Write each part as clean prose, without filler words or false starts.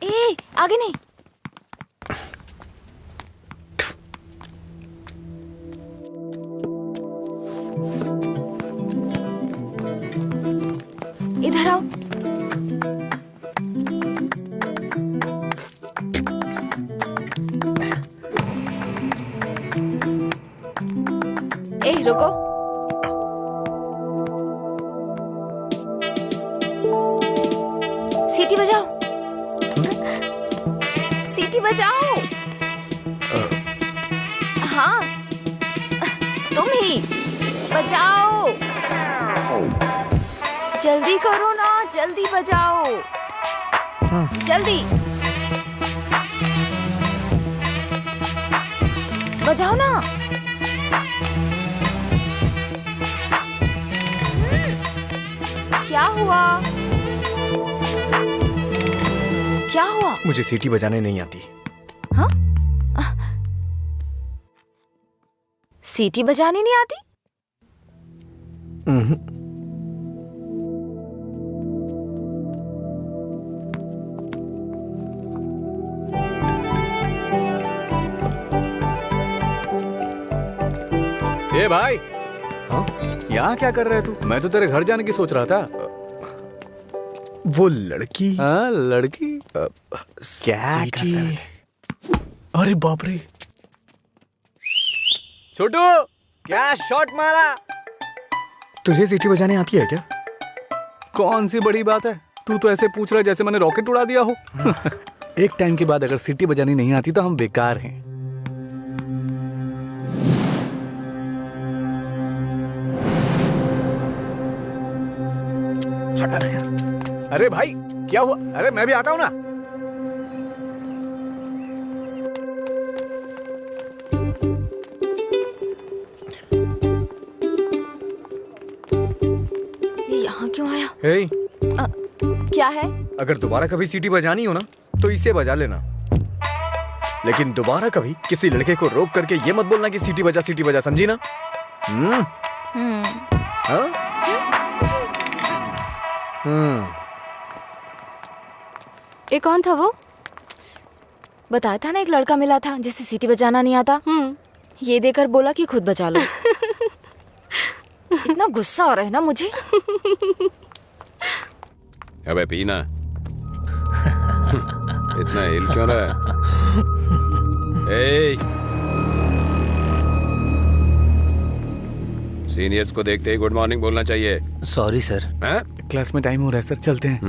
ए, आगे नहीं। इधर आओ। ए, रुको। सीटी बजाओ। सीटी बजाओ। हाँ, तुम ही बजाओ। जल्दी करो ना, जल्दी बजाओ। जल्दी बजाओ ना। क्या हुआ? क्या हुआ? मुझे सीटी बजाने नहीं आती। हाँ? सीटी बजानी नहीं आती? ए भाई, हाँ? यहाँ क्या कर रहे तू? मैं तो तेरे घर जाने की सोच रहा था। वो लड़की। हाँ, लड़की क्या करता है? अरे बाप रे, छोटू, क्या शॉट मारा? तुझे सीटी बजाने आती है क्या? कौन सी बड़ी बात है? तू तो ऐसे पूछ रहा है जैसे मैंने रॉकेट उड़ा दिया हो। एक टाइम के बाद अगर सीटी बजानी नहीं आती तो हम बेकार हैं। हटा ना यार। अरे भाई, क्या हुआ? अरे मैं भी आता हूँ ना। ये यहाँ क्यों आया? हे, क्या है? अगर दोबारा कभी सीटी बजानी हो ना तो इसे बजा लेना, लेकिन दोबारा कभी किसी लड़के को रोक करके ये मत बोलना कि सीटी बजा, समझी ना? हाँ? ये कौन था वो? बताया था ना, एक लड़का मिला था जिसे सीटी बजाना नहीं आता। ये देकर बोला कि खुद बजा लो। इतना गुस्सा आ रहा है ना मुझे। अबे पीना। इतना हिल क्यों रहा है? सीनियर्स को देखते ही गुड मॉर्निंग बोलना चाहिए। Sorry sir. क्लास में टाइम हो रहा है सर, चलते हैं।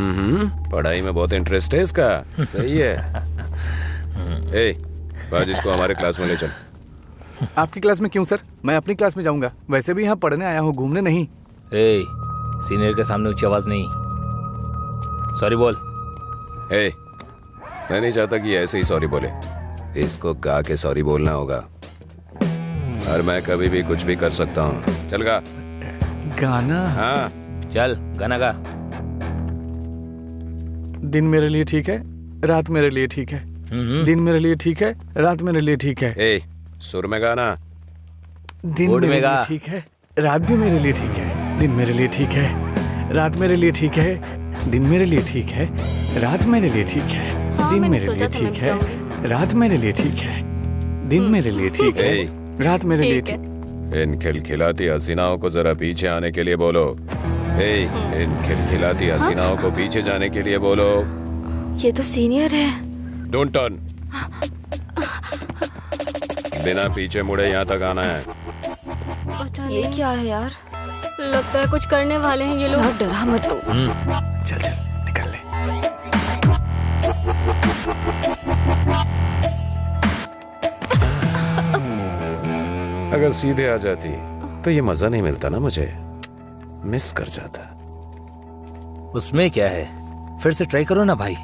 पढ़ाई में बहुत इंटरेस्ट है इसका। सही है। आज इसको हमारे क्लास में ले चल। आपकी क्लास में क्यों सर? मैं अपनी क्लास में जाऊंगा। वैसे भी यहाँ पढ़ने आया हूँ, घूमने नहीं। सीनियर के सामने ऊंची आवाज नहीं। सॉरी बोल। मैं नहीं चाहता कि ऐसे ही सॉरी बोले। इसको गा के सॉरी बोलना होगा। और मैं कभी भी कुछ भी कर सकता हूँ। चल गा। गाना? हाँ चल गाना गा। दिन मेरे लिए ठीक है, रात मेरे लिए ठीक है। दिन मेरे लिए ठीक है, रात मेरे लिए ठीक है। सुर में गाना। दिन मेरे लिए ठीक है, रात भी मेरे लिए ठीक है। दिन मेरे लिए ठीक है, रात मेरे लिए ठीक है। दिन मेरे लिए ठीक है, रात मेरे लिए ठीक है। दिन मेरे लिए ठीक है, रात मेरे लिए ठीक है। दिन मेरे लिए ठीक है, रात मेरे लिए ठीक। इन खिलखिलाती हसीनाओं को जरा पीछे आने के लिए बोलो। इन खिलखिलाती हसीनाओं को पीछे जाने के लिए बोलो। ये तो सीनियर है। Don't turn. बिना पीछे मुड़े यहाँ तक आना है। ये क्या है यार? लगता है कुछ करने वाले हैं ये लोग। यार डरा मत तू। चल चल निकल ले। अगर सीधे आ जाती तो ये मजा नहीं मिलता ना, मुझे मिस कर जाता। उसमें क्या है, फिर से ट्राई करो ना भाई,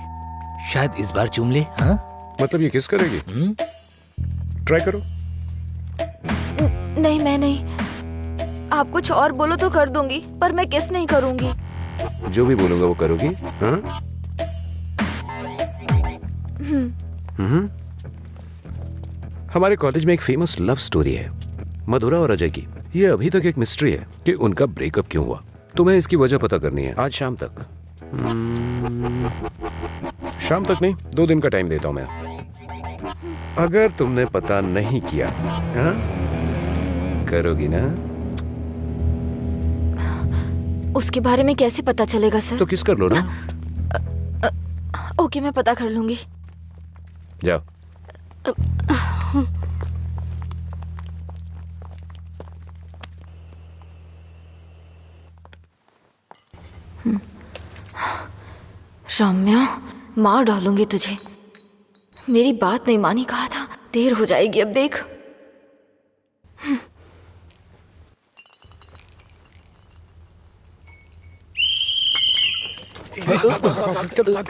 शायद इस बार चूम ले। हाँ मतलब ये किस करेगी? ट्राई करो। नहीं मैं नहीं। आप कुछ और बोलो तो कर दूंगी, पर मैं किस नहीं करूंगी। जो भी बोलूंगा वो करोगी? हाँ? हमारे कॉलेज में एक फेमस लव स्टोरी है, मधुरा और अजय की। ये अभी तक एक मिस्ट्री है कि उनका ब्रेकअप क्यों हुआ। तुम्हें इसकी वजह पता करनी है आज शाम तक। शाम तक नहीं, 2 दिन का टाइम देता हूं मैं। अगर तुमने पता नहीं किया, हाँ? करोगी ना? उसके बारे में कैसे पता चलेगा सर? तो किस कर लो ना। ओके, मैं पता कर लूंगी। जाओ। रम्या, मार डालूंगी तुझे। मेरी बात नहीं मानी, कहा था। देर हो जाएगी अब, देख।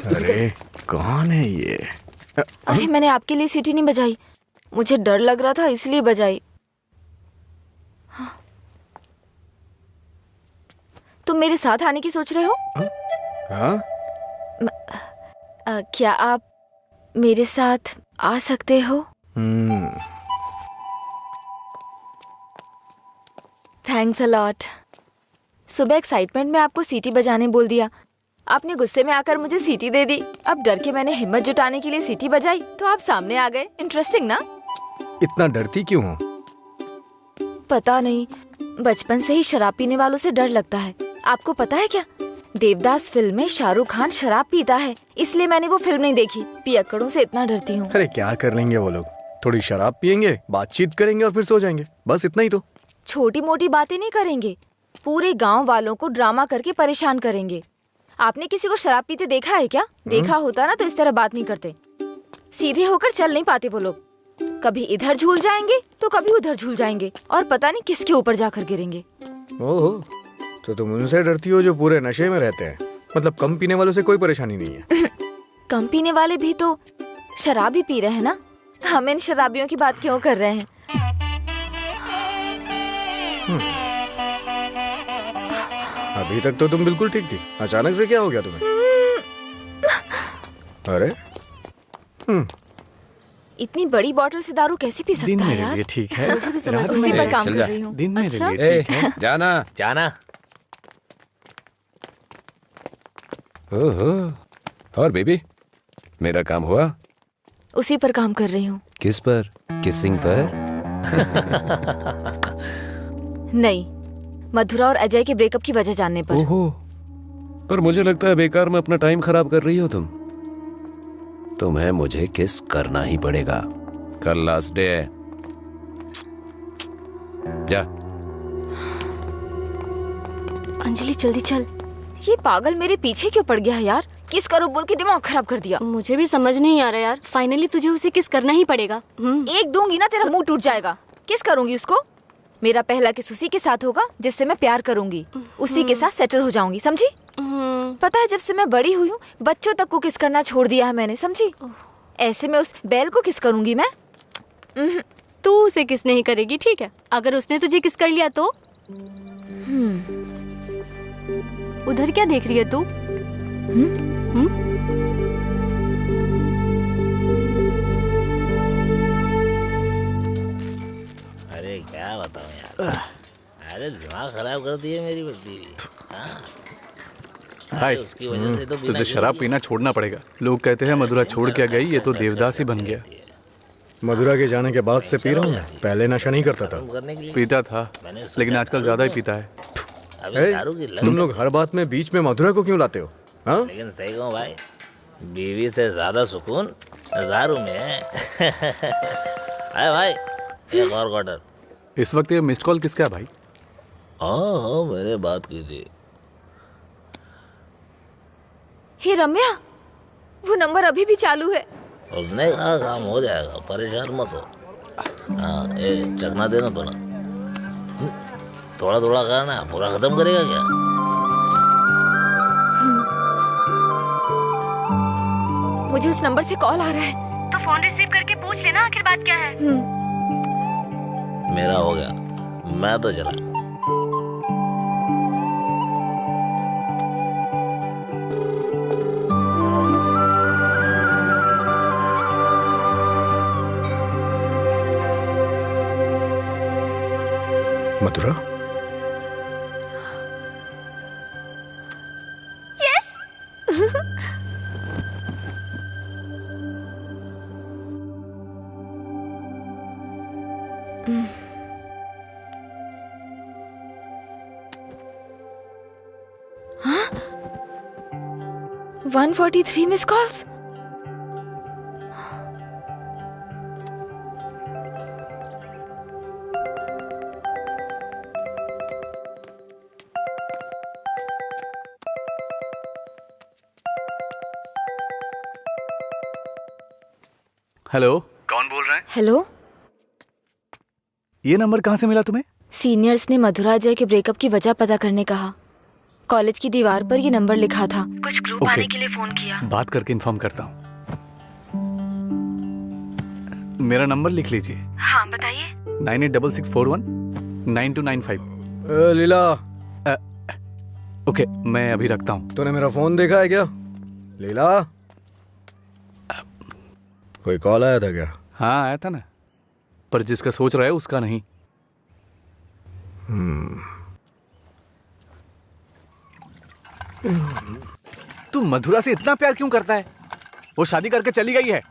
अरे कौन है ये? अरे मैंने आपके लिए सीटी नहीं बजाई, मुझे डर लग रहा था इसलिए बजाई। तुम मेरे साथ आने की सोच रहे हो? हाँ? क्या आप मेरे साथ आ सकते हो? Thanks a lot. सुबह एक्साइटमेंट में आपको सीटी बजाने बोल दिया, आपने गुस्से में आकर मुझे सीटी दे दी। अब डर के मैंने हिम्मत जुटाने के लिए सीटी बजाई तो आप सामने आ गए। इंटरेस्टिंग ना? इतना डरती क्यों हो? पता नहीं, बचपन से ही शराब पीने वालों से डर लगता है। आपको पता है क्या, देवदास फिल्म में शाहरुख खान शराब पीता है, इसलिए मैंने वो फिल्म नहीं देखी। पियक्कड़ों से इतना डरती हूँ। अरे क्या कर लेंगे वो लोग, थोड़ी शराब पियेंगे, बातचीत करेंगे और फिर सो जाएंगे, बस इतना ही तो। छोटी मोटी बातें नहीं करेंगे, पूरे गांव वालों को ड्रामा करके परेशान करेंगे। आपने किसी को शराब पीते देखा है क्या? देखा होता ना तो इस तरह बात नहीं करते। सीधे होकर चल नहीं पाते वो लोग, कभी इधर झूल जाएंगे तो कभी उधर झूल जाएंगे और पता नहीं किसके ऊपर जाकर गिरेंगे। ओहो, तो तुम उनसे डरती हो जो पूरे नशे में रहते हैं? मतलब कम पीने वालों से कोई परेशानी नहीं है? कम पीने वाले भी तो शराब ही पी रहे हैं ना, हम इन शराबियों की बात क्यों कर रहे हैं? अभी तक तो तुम बिल्कुल ठीक थी, अचानक से क्या हो गया तुम्हें? अरे इतनी बड़ी बोतल से दारू कैसे पी सकता दिन है मेरे यार? लिए ठीक है, मुझे भी समझ रात उसी मेरे पर लिए काम चल कर जा। रही हूँ। दिन मेरे अच्छा? लिए ठीक है। जाना। जाना। ओहो, और बेबी, मेरा काम हुआ? उसी पर काम कर रही हूँ। किस पर? किसिंग पर? नहीं, मधुरा और अजय के ब्रेकअप की वजह जानने पर। ओहो, पर मुझे लगता है बेकार में अपना टाइम खराब कर रही हो तुम। तुम्हें मुझे किस करना ही पड़ेगा, कल लास्ट डे है। जा। अंजलि जल्दी चल। ये पागल मेरे पीछे क्यों पड़ गया है यार? किस करो बोल के दिमाग खराब कर दिया। मुझे भी समझ नहीं आ रहा यार, फाइनली तुझे उसे किस करना ही पड़ेगा। एक दूंगी ना तेरा मुंह टूट जाएगा। किस करूंगी उसको? मेरा पहला किस उसी के साथ होगा जिससे मैं प्यार करूंगी, उसी के साथ सेटल हो जाऊंगी, समझी? पता है जब से मैं बड़ी हुई हूँ बच्चों तक को किस करना छोड़ दिया है मैंने, समझी? ऐसे में उस बैल को किस करूंगी मैं? तू उसे किस नहीं करेगी, ठीक है? अगर उसने तुझे किस कर लिया तो? उधर क्या देख रही है तू? अरे क्या बताऊं यार, अरे दिमाग खराब कर दिए मेरी बच्ची। हाय, उसकी वजह से तो तुझे शराब पीना छोड़ना पड़ेगा। लोग कहते हैं मधुरा छोड़ के गई, ये तो देवदास ही बन गया। मधुरा के जाने के बाद से पी रहा हूँ मैं, पहले नशा नहीं करता था। पीता था लेकिन आजकल ज्यादा ही पीता है। तुम लोग हर बात में बीच में मधुरा को क्यों लाते हो? हाँ? लेकिन सही कहूँ भाई, बीवी से ज्यादा सुकून दारू में है। अरे भाई, एक और क्वार्टर। इस वक्त ये मिस्ड कॉल किसका है भाई? हाँ, मैंने बात की थी। हे रम्या, वो नंबर अभी भी चालू है। उसने कहा काम हो जाएगा, परेशान मत हो। हाँ, चखना देना थोड़ा थोड़ा थोड़ा खाना, पूरा खत्म करेगा क्या? मुझे उस नंबर से कॉल आ रहा है, तो फोन रिसीव करके पूछ लेना आखिर बात क्या है। मेरा हो गया, मैं तो चला। मधुरा, 143 मिस कॉल्स। हेलो, कौन बोल रहा है? हेलो, ये नंबर कहाँ से मिला तुम्हें? सीनियर्स ने मधुरा जय के ब्रेकअप की वजह पता करने कहा। कॉलेज की दीवार पर ये नंबर लिखा था। कुछ ग्रुप आने के लिए फोन किया। बात करके इन्फॉर्म करता हूँ। मेरा नंबर लिख लीजिए। हाँ बताइए। 9866419295। लीला। ओके, मैं अभी रखता हूँ। तूने मेरा फोन देखा है क्या लीला? कोई कॉल आया था क्या? हाँ आया था ना, पर जिसका सोच रहा है उसका नहीं। तू मधुरा से इतना प्यार क्यों करता है? वो शादी करके चली गई है,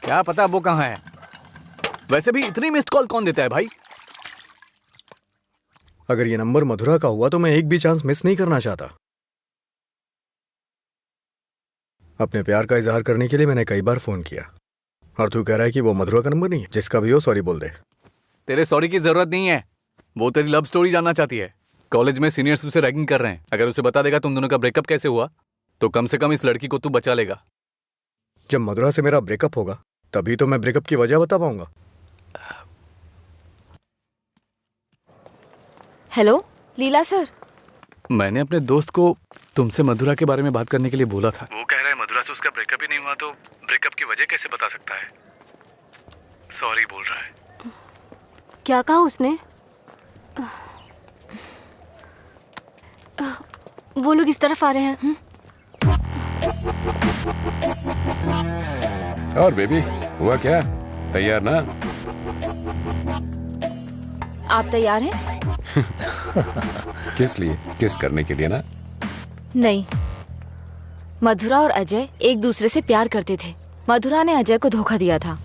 क्या पता वो कहाँ है। वैसे भी इतनी मिस्ड कॉल कौन देता है भाई? अगर ये नंबर मधुरा का हुआ तो मैं एक भी चांस मिस नहीं करना चाहता। अपने प्यार का इजहार करने के लिए मैंने कई बार फोन किया, और तू कह रहा है कि वो मधुरा का नंबर नहीं है? जिसका भी हो सॉरी बोल दे। तेरे सॉरी की जरूरत नहीं है, वो तेरी लव स्टोरी जानना चाहती है। कॉलेज में सीनियर्स उसे रैगिंग कर रहे हैं। अगर उसे बता देगा तुम दोनों का ब्रेकअप कैसे हुआ तो कम से कम इस लड़की को तू बचा लेगा। जब मधुरा से मेरा ब्रेकअप होगा तभी तो मैं ब्रेकअप की वजह बता पाऊंगा। हेलो लीला सर। मैंने अपने दोस्त को तुमसे मधुरा के बारे में बात करने के लिए बोला था। वो कह रहा है मधुरा से उसका ब्रेकअप ही नहीं हुआ तो ब्रेकअप की वजह कैसे बता सकता है। सॉरी बोल रहा है। क्या कहा उसने? वो लोग इस तरफ आ रहे हैं। और बेबी हुआ क्या? तैयार ना? आप तैयार हैं? किस लिए? किस करने के लिए ना? नहीं, मधुरा और अजय एक दूसरे से प्यार करते थे। मधुरा ने अजय को धोखा दिया था।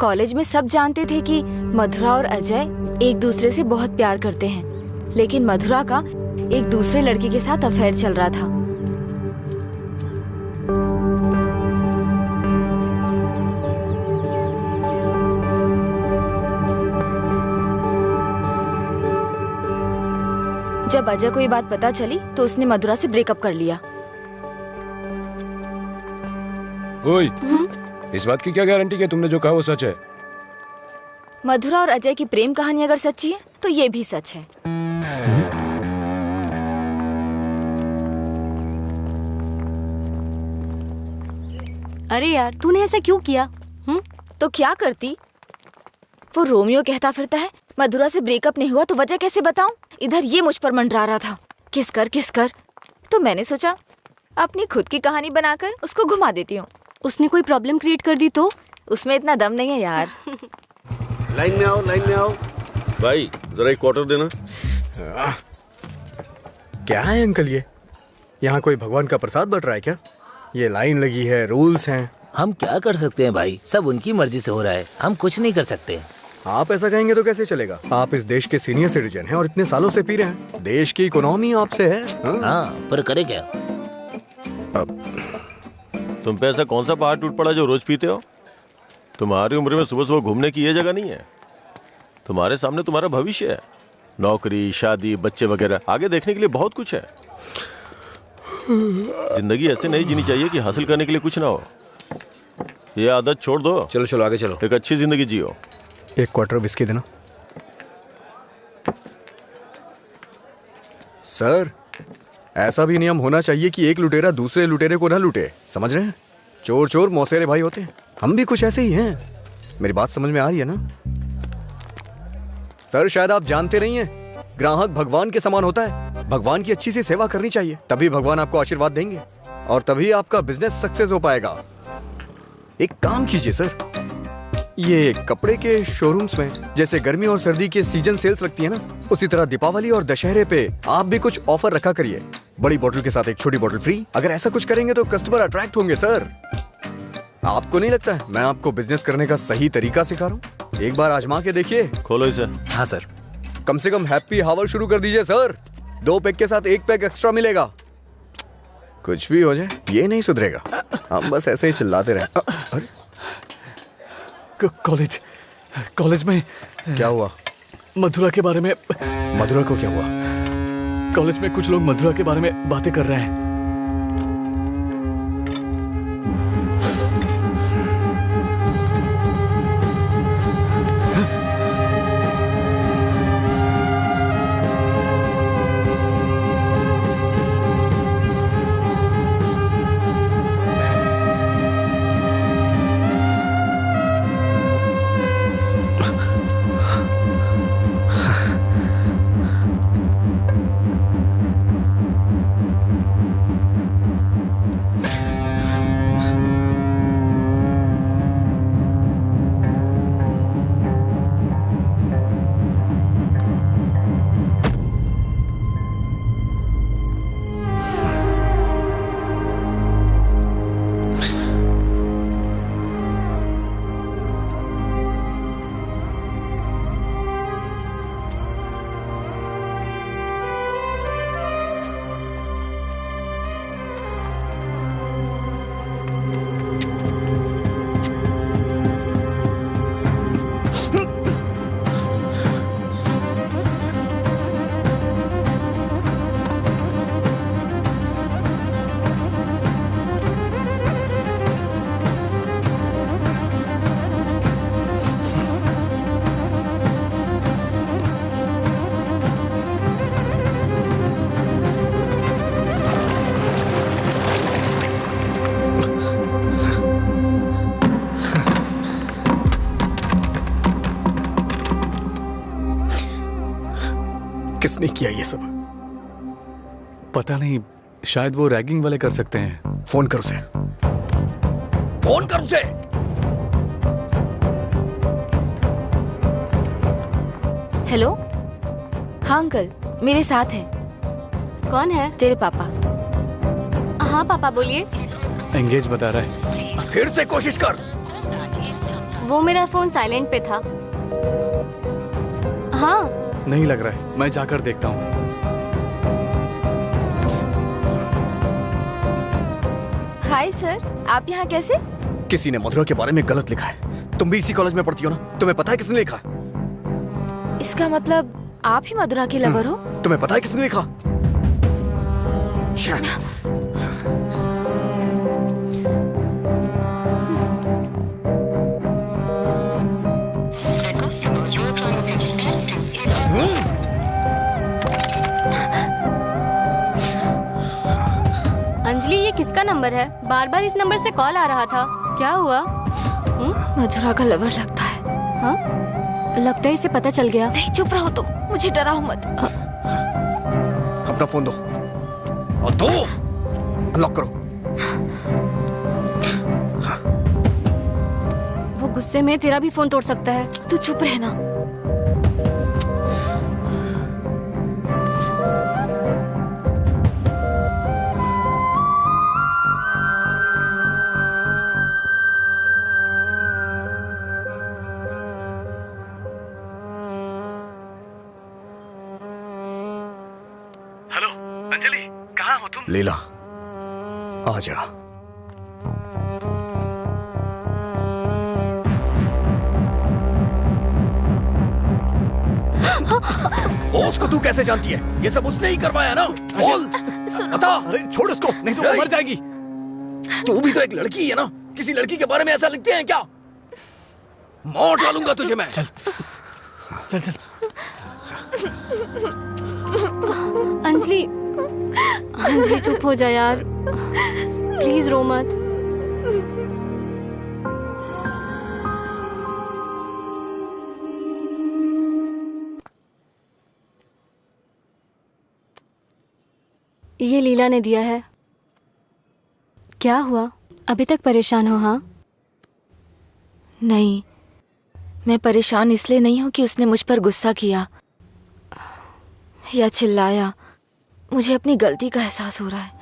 कॉलेज में सब जानते थे कि मधुरा और अजय एक दूसरे से बहुत प्यार करते हैं, लेकिन मधुरा का एक दूसरे लड़के के साथ अफेयर चल रहा था। जब अजय को ये बात पता चली तो उसने मधुरा से ब्रेकअप कर लिया। ओए, इस बात की क्या गारंटी कि तुमने जो कहा वो सच है? मधुरा और अजय की प्रेम कहानी अगर सच्ची है तो ये भी सच है। अरे यार, तूने ऐसा क्यों किया? तो क्या करती? वो रोमियो कहता फिरता है मधुरा से ब्रेकअप नहीं हुआ तो वजह कैसे बताऊं? इधर ये मुझ पर मंडरा रहा था, किस कर। तो मैंने सोचा अपनी खुद की कहानी बनाकर उसको घुमा देती हूँ। उसने कोई प्रॉब्लम क्रिएट कर दी तो? उसमें इतना दम नहीं है यार। लाइन में आओ, लाइन में आओ। भाई जरा एक क्वार्टर देना। क्या है अंकल ये? यहाँ कोई भगवान का प्रसाद बट रहा है क्या? ये लाइन लगी है, रूल्स हैं। हम क्या कर सकते हैं भाई, सब उनकी मर्जी से हो रहा है, हम कुछ नहीं कर सकते। आप ऐसा कहेंगे तो कैसे चलेगा? आप इस देश के सीनियर सिटीजन हैं और इतने सालों से पी रहे हैं। देश की इकोनॉमी आपसे है। हाँ, पर करे क्या? तुम पे ऐसा कौन सा पहाड़ टूट पड़ा जो रोज पीते हो? तुम्हारी उम्र में सुबह सुबह घूमने की ये जगह नहीं है। तुम्हारे सामने तुम्हारा भविष्य है, नौकरी, शादी, बच्चे वगैरह। आगे देखने के लिए बहुत कुछ है। जिंदगी ऐसे नहीं जीनी चाहिए कि हासिल करने के लिए कुछ ना हो। ये आदत छोड़ दो। चलो चलो आगे चलो। एक अच्छी जिंदगी जियो। एक क्वार्टर विस्की देना। सर, ऐसा भी नियम होना चाहिए कि एक लुटेरा दूसरे लुटेरे को ना लूटे, समझ रहे हैं? चोर चोर मौसेरे भाई होते हैं। हम भी कुछ ऐसे ही हैं। मेरी बात समझ में आ रही है ना? सर, शायद आप जानते नहीं हैं, ग्राहक भगवान के समान होता है। भगवान की अच्छी सी सेवा करनी चाहिए, तभी भगवान आपको आशीर्वाद देंगे और तभी आपका बिजनेस सक्सेस हो पाएगा। एक काम कीजिए सर, ये कपड़े के शोरूम्स में जैसे गर्मी और सर्दी के सीजन सेल्स लगती है ना, उसी तरह दीपावली और दशहरे पे आप भी कुछ ऑफर रखा करिए। बड़ी बोतल के साथ एक छोटी बोतल फ्री। अगर ऐसा कुछ करेंगे तो कस्टमर अट्रैक्ट होंगे सर। आपको नहीं लगता है मैं आपको बिजनेस करने का सही तरीका सिखा रहा हूँ? एक बार आजमा के देखिए। खोलो इसे। हाँ सर। कम से कम हैप्पी हावर शुरू कर दीजिए सर। 2 पैक के साथ 1 पैक एक्स्ट्रा मिलेगा। कुछ भी हो जाए ये नहीं सुधरेगा। हम बस ऐसे ही चिल्लाते रहे। अरे कॉलेज में क्या हुआ? मधुरा के बारे में। मधुरा को क्या हुआ? कॉलेज में कुछ लोग मधुरा के बारे में बातें कर रहे हैं। किसने किया ये सब? पता नहीं, शायद वो रैगिंग वाले कर सकते हैं। फोन कर उसे। फोन कर उसे। हेलो। हाँ अंकल, मेरे साथ है। कौन है? तेरे पापा। हाँ पापा बोलिए। एंगेज बता रहा है। फिर से कोशिश कर। वो मेरा फोन साइलेंट पे था। हाँ नहीं लग रहा है, मैं जाकर देखता हूँ। हाय सर, आप यहाँ कैसे? किसी ने मधुरा के बारे में गलत लिखा है। तुम भी इसी कॉलेज में पढ़ती हो ना? तुम्हें पता है किसने लिखा? इसका मतलब आप ही मधुरा के लवर हो? तुम्हें पता है किसने लिखा? अंजलि, ये किसका नंबर है? बार बार इस नंबर से कॉल आ रहा था। क्या हुआ? मधुरा का लवर लगता है। हाँ, लगता है इसे पता चल गया। नहीं, चुप रहो तुम, मुझे डराओ मत। अपना फोन दो और दो। अनलॉक करो। वो गुस्से में तेरा भी फोन तोड़ सकता है। तू चुप रहना। हेलो अंजलि, कहाँ हो तुम? लीला, आ जा। बॉस को तू कैसे जानती है? ये सब उसने ही करवाया ना? बोल, बता। अरे छोड़ उसको, नहीं तो वो मर जाएगी। तू भी तो एक लड़की है ना? किसी लड़की के बारे में ऐसा लिखते हैं क्या? मौत डालूंगा तुझे मैं। चल चल चल। अंजलि, अंजलि चुप हो जा यार, प्लीज रो मत। ये लीला ने दिया है। क्या हुआ, अभी तक परेशान हो? हाँ नहीं, मैं परेशान इसलिए नहीं हूँ कि उसने मुझ पर गुस्सा किया या चिल्लाया। मुझे अपनी गलती का एहसास हो रहा है।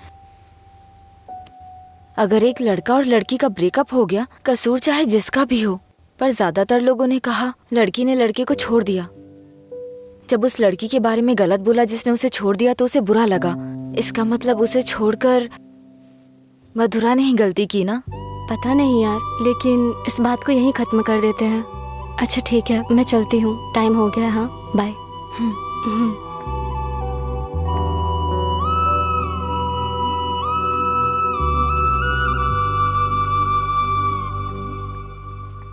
अगर एक लड़का और लड़की का ब्रेकअप हो गया, कसूर चाहे जिसका भी हो, पर ज्यादातर लोगों ने कहा लड़की ने लड़के को छोड़ दिया। जब उस लड़की के बारे में गलत बोला जिसने उसे छोड़ दिया तो उसे बुरा लगा। इसका मतलब उसे छोड़कर मधुरा ने ही गलती की ना? पता नहीं यार, लेकिन इस बात को यहीं खत्म कर देते हैं। अच्छा ठीक है, मैं चलती हूँ, टाइम हो गया। हाँ बाय।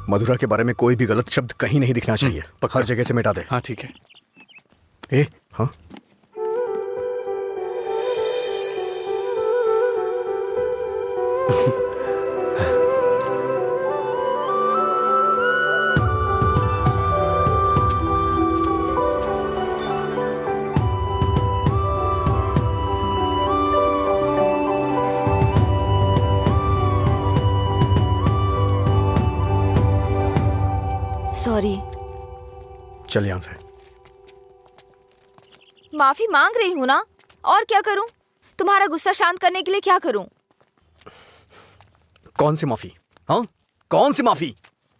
मधुरा के बारे में कोई भी गलत शब्द कहीं नहीं दिखना चाहिए। हर जगह से मिटा दे। हाँ ठीक है। ए हाँ, सॉरी। चल यहाँ से। माफी मांग रही हूँ ना, और क्या करूँ? तुम्हारा गुस्सा शांत करने के लिए क्या करूँ? कौन सी माफी? हाँ, कौन सी माफी?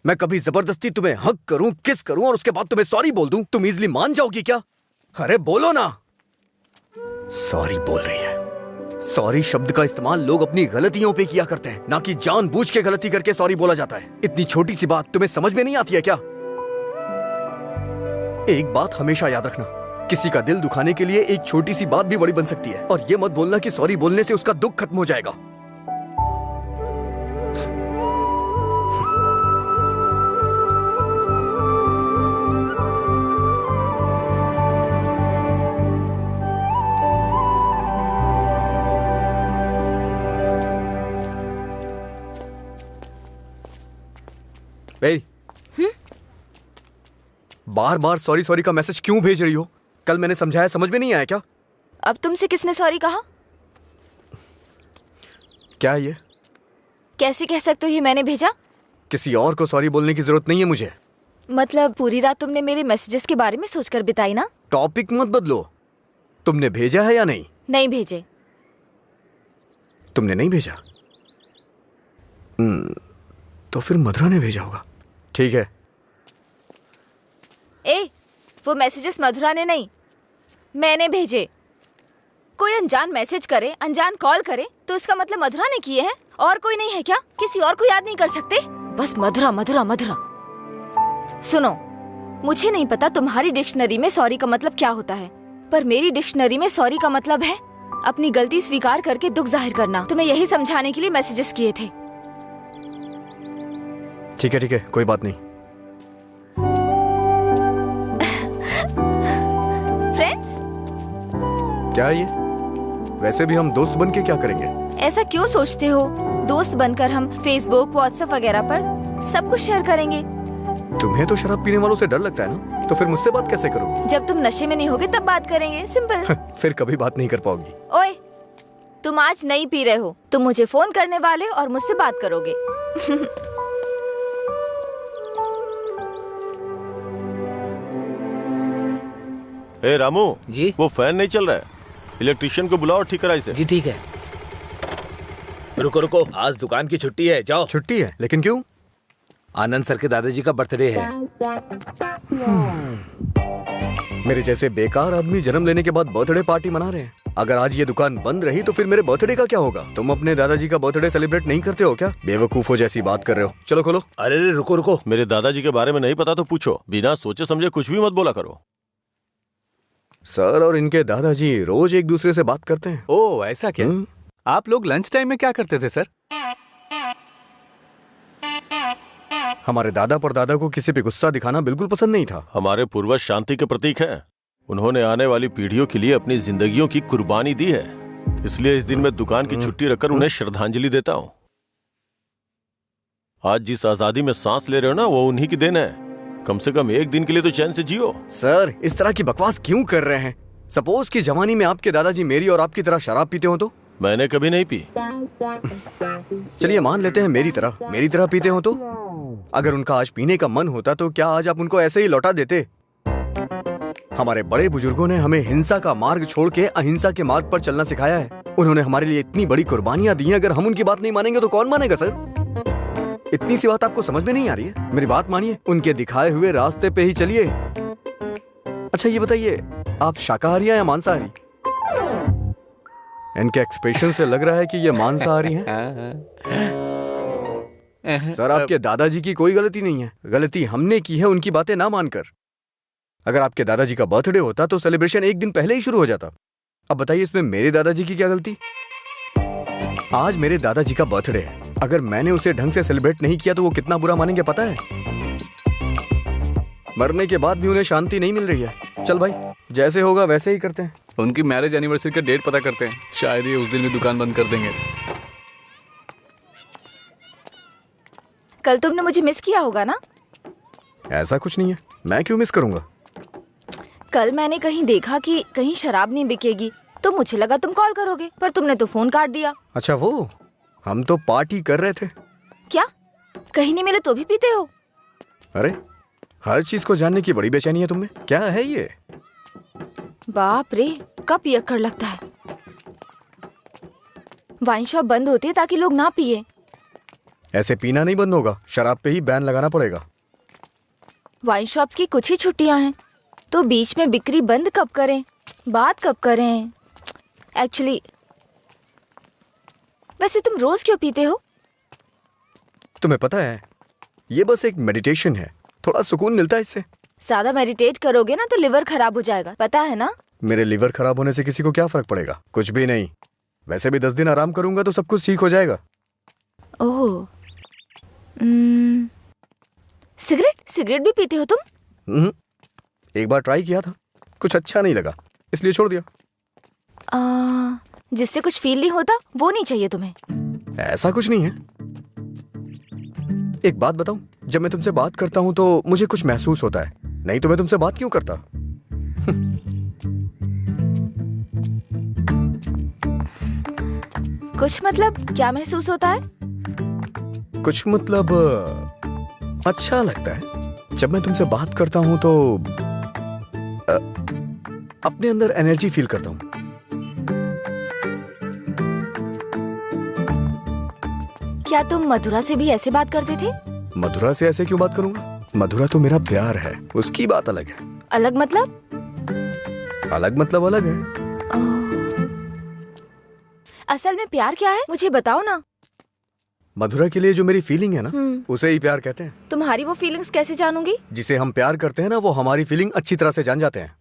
मैं कभी जबरदस्ती तुम्हें हक करूं, किस करूं और उसके बाद तुम्हें सॉरी बोल दूं? तुम इजली मान जाओगी क्या? अरे बोलो ना। सॉरी बोल रही है। सॉरी शब्द का इस्तेमाल लोग अपनी गलतियों पे किया करते हैं, ना कि जानबूझ के गलती करके सॉरी बोला जाता है। इतनी छोटी सी बात तुम्हें समझ में नहीं आती है क्या? एक बात हमेशा याद रखना, किसी का दिल दुखाने के लिए एक छोटी सी बात भी बड़ी बन सकती है। और ये मत बोलना कि सॉरी बोलने से उसका दुख खत्म हो जाएगा। बार बार सॉरी सॉरी का मैसेज क्यों भेज रही हो? कल मैंने समझाया, समझ में नहीं आया क्या? अब तुमसे किसने सॉरी कहा? क्या ये? कैसे कह सकते हो ये मैंने भेजा? किसी और को सॉरी बोलने की जरूरत नहीं है मुझे। मतलब पूरी रात तुमने मेरे मैसेजेस के बारे में सोचकर बिताई ना? टॉपिक मत बदलो। तुमने भेजा है या नहीं? नहीं भेजे। तुमने नहीं भेजा? तो फिर मधुरा ने भेजा होगा। ठीक है। ए, वो मैसेजेस मधुरा ने नहीं, मैंने भेजे। कोई अनजान मैसेज करे, अनजान कॉल करे तो इसका मतलब मधुरा ने किए हैं? और कोई नहीं है क्या? किसी और को याद नहीं कर सकते? बस मधुरा मधुरा मधुरा। सुनो, मुझे नहीं पता तुम्हारी डिक्शनरी में सॉरी का मतलब क्या होता है, पर मेरी डिक्शनरी में सॉरी का मतलब है अपनी गलती स्वीकार करके दुख जाहिर करना। तुम्हें यही समझाने के लिए मैसेजेस किए थे। ठीक है, कोई बात नहीं। फ्रेंड्स? क्या ये? वैसे भी हम दोस्त बन के क्या करेंगे? ऐसा क्यों सोचते हो? दोस्त बनकर हम फेसबुक, व्हाट्सएप वगैरह पर सब कुछ शेयर करेंगे। तुम्हें तो शराब पीने वालों से डर लगता है ना, तो फिर मुझसे बात कैसे करोगी? जब तुम नशे में नहीं होगे तब बात करेंगे, सिंपल। फिर कभी बात नहीं कर पाओगी। ओए, तुम आज नहीं पी रहे हो, तुम मुझे फोन करने वाले और मुझसे बात करोगे। ए रामू जी? वो फैन नहीं चल रहा है, इलेक्ट्रिशियन को बुलाओ, ठीक करा इसे। जी ठीक है। रुको रुको, आज दुकान की छुट्टी है, जाओ। छुट्टी है? लेकिन क्यों? आनंद सर के दादाजी का बर्थडे है। मेरे जैसे बेकार आदमी जन्म लेने के बाद बर्थडे पार्टी मना रहे हैं। अगर आज ये दुकान बंद रही तो फिर मेरे बर्थडे का क्या होगा? तुम अपने दादाजी का बर्थडे सेलिब्रेट नहीं करते हो क्या? बेवकूफो जैसी बात कर रहे हो। चलो खोलो। अरे रुको रुको, मेरे दादाजी के बारे में नहीं पता तो पूछो, बिना सोचे समझे कुछ भी मत बोला करो। सर और इनके दादाजी रोज एक दूसरे से बात करते हैं। ओ ऐसा क्या? आप लोग लंच टाइम में क्या करते थे सर? हमारे दादा परदादा को किसी पे गुस्सा दिखाना बिल्कुल पसंद नहीं था। हमारे पूर्वज शांति के प्रतीक हैं। उन्होंने आने वाली पीढ़ियों के लिए अपनी जिंदगियों की कुर्बानी दी है, इसलिए इस दिन मैं दुकान की छुट्टी रखकर उन्हें श्रद्धांजलि देता हूँ। आज जिस आजादी में सांस ले रहे हो ना, वो उन्हीं की देन है। कम से कम एक दिन के लिए तो चैन से जियो। सर इस तरह की बकवास क्यों कर रहे हैं? सपोज कि जवानी में आपके दादाजी मेरी और आपकी तरह शराब पीते हो तो? मैंने कभी नहीं पी। चलिए मान लेते हैं मेरी तरह पीते हो तो? अगर उनका आज पीने का मन होता तो क्या आज आप उनको ऐसे ही लौटा देते? हमारे बड़े बुजुर्गों ने हमें हिंसा का मार्ग छोड़ के अहिंसा के मार्ग पर चलना सिखाया है। उन्होंने हमारे लिए इतनी बड़ी कुर्बानियां दी हैं, अगर हम उनकी बात नहीं मानेंगे तो कौन मानेगा सर? इतनी सी बात आपको समझ में नहीं आ रही है? मेरी बात मानिए, उनके दिखाए हुए रास्ते पे ही चलिए। अच्छा ये बताइए, आप शाकाहारी या मांसाहारी? इनके एक्सप्रेशन से लग रहा है कि ये मांसाहारी हैं। सर, आपके दादाजी की कोई गलती नहीं है, गलती हमने की है उनकी बातें ना मानकर। अगर आपके दादाजी का बर्थडे होता तो सेलिब्रेशन एक दिन पहले ही शुरू हो जाता। अब बताइए इसमें मेरे दादाजी की क्या गलती? आज मेरे दादाजी का बर्थडे है, अगर मैंने उसे ढंग से सेलिब्रेट नहीं किया तो वो कितना बुरा मानेंगे पता है? मरने के बाद भी उन्हें शांति नहीं मिल रही है। चल भाई, जैसे होगा वैसे ही करते हैं। उनकी मैरिज एनिवर्सरी का डेट पता करते हैं, शायद ये उस दिन भी दुकान बंद कर देंगे। कल तुमने मुझे मिस किया होगा ना? ऐसा कुछ नहीं है, मैं क्यों मिस करूंगा? कल मैंने कहीं देखा कि कहीं शराब नहीं बिकेगी, तो मुझे लगा तुम कॉल करोगे, पर तुमने तो फोन काट दिया। अच्छा, वो हम तो पार्टी कर रहे थे। क्या कहीं नहीं मिले तो भी पीते हो? अरे, हर चीज को जानने की बड़ी बेचैनी है तुम्हें। क्या है ये? बाप रे, कब पियक्कड़ लगता है। वाइन शॉप बंद होती है ताकि लोग ना पिए। ऐसे पीना नहीं बंद होगा, शराब पे ही बैन लगाना पड़ेगा। वाइन शॉप्स की कुछ ही छुट्टियां हैं, तो बीच में बिक्री बंद कब करें, बात कब करें? एक्चुअली वैसे तुम रोज क्यों पीते हो? तुम्हें पता है, ये बस एक मेडिटेशन है, थोड़ा सुकून मिलता है इससे। ज्यादा मेडिटेट करोगे ना तो लिवर खराब हो जाएगा, पता है ना? मेरे लिवर खराब होने से किसी को क्या फर्क पड़ेगा? कुछ भी नहीं। वैसे भी 10 दिन आराम करूंगा तो सब कुछ ठीक हो जाएगा। ओह, सिगरेट भी पीते हो तुम? एक बार ट्राई किया था, कुछ अच्छा नहीं लगा, इसलिए छोड़ दिया। जिससे कुछ फील नहीं होता वो नहीं चाहिए तुम्हें? ऐसा कुछ नहीं है। एक बात बताऊं, जब मैं तुमसे बात करता हूं तो मुझे कुछ महसूस होता है, नहीं तो मैं तुमसे बात क्यों करता? कुछ मतलब क्या महसूस होता है? कुछ मतलब अच्छा लगता है। जब मैं तुमसे बात करता हूं तो अपने अंदर एनर्जी फील करता हूं। क्या तुम मधुरा से भी ऐसे बात करते थे? मधुरा से ऐसे क्यों बात करूंगा? मधुरा तो मेरा प्यार है, उसकी बात अलग है। अलग मतलब? अलग मतलब अलग है। असल में प्यार क्या है मुझे बताओ ना। मधुरा के लिए जो मेरी फीलिंग है ना, उसे ही प्यार कहते हैं। तुम्हारी वो फीलिंग्स कैसे जानूंगी? जिसे हम प्यार करते हैं ना, वो हमारी फीलिंग अच्छी तरह से जान जाते हैं।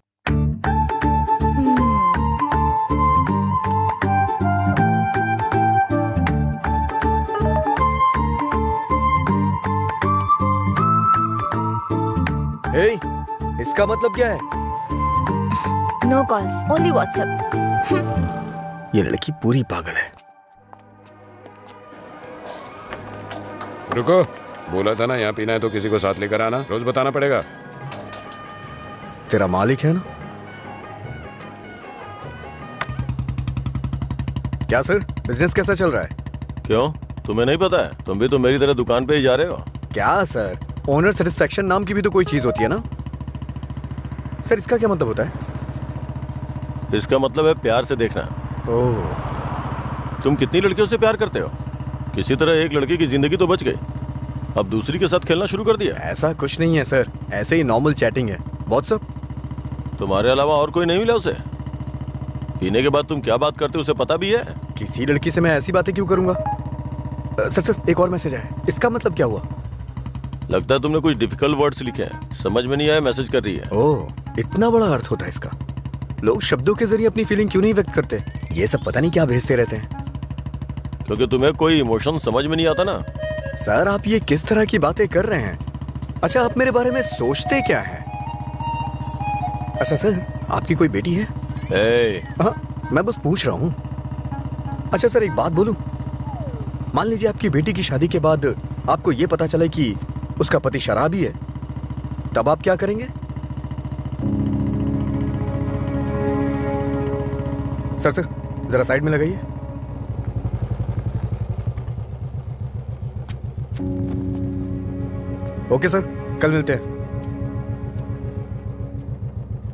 हे, इसका मतलब क्या है? No calls, only WhatsApp. ये लड़की पूरी पागल है। रुको, बोला था ना यहाँ पीना है तो किसी को साथ लेकर आना, रोज बताना पड़ेगा। तेरा मालिक है ना? क्या सर, बिजनेस कैसा चल रहा है? क्यों, तुम्हें नहीं पता है? तुम भी तो मेरी तरह दुकान पे ही जा रहे हो। क्या सर, ओनर सेटिस्फैक्शन नाम की भी तो कोई चीज होती है ना? सर, इसका क्या मतलब होता है? इसका मतलब है प्यार से देखना। ओह, तुम कितनी लड़कियों से प्यार करते हो? किसी तरह एक लड़की की जिंदगी तो बच गई, अब दूसरी के साथ खेलना शुरू कर दिया। ऐसा कुछ नहीं है सर, ऐसे ही नॉर्मल चैटिंग है। व्हाट्सएप? तुम्हारे अलावा और कोई नहीं मिला उसे? पीने के बाद तुम क्या बात करते हो उसे पता भी है? किसी लड़की से मैं ऐसी बातें क्यों करूंगा? सर, एक और मैसेज आया, इसका मतलब क्या हुआ? लगता है तुमने कुछ डिफिकल्ट वर्ड्स लिखे हैं, समझ में नहीं आया, मैसेज कर रही है। ओह, इतना बड़ा अर्थ होता है इसका। लोग शब्दों के जरिए अपनी फीलिंग क्यों नहीं व्यक्त करते? ये सब पता नहीं क्या भेजते रहते हैं। क्योंकि तुम्हें कोई इमोशन समझ में नहीं आता ना। सर, आप ये किस तरह की बातें कर रहे हैं? अच्छा, आप मेरे बारे में सोचते क्या हैं? अच्छा सर, आपकी कोई बेटी है? हाँ, मैं बस पूछ रहा हूँ। अच्छा सर, एक बात बोलूं? मान लीजिए आपकी बेटी की शादी के बाद आपको ये पता चले कि उसका पति शराबी है, तब आप क्या करेंगे? सर, जरा साइड में लगाइए। ओके सर, कल मिलते हैं।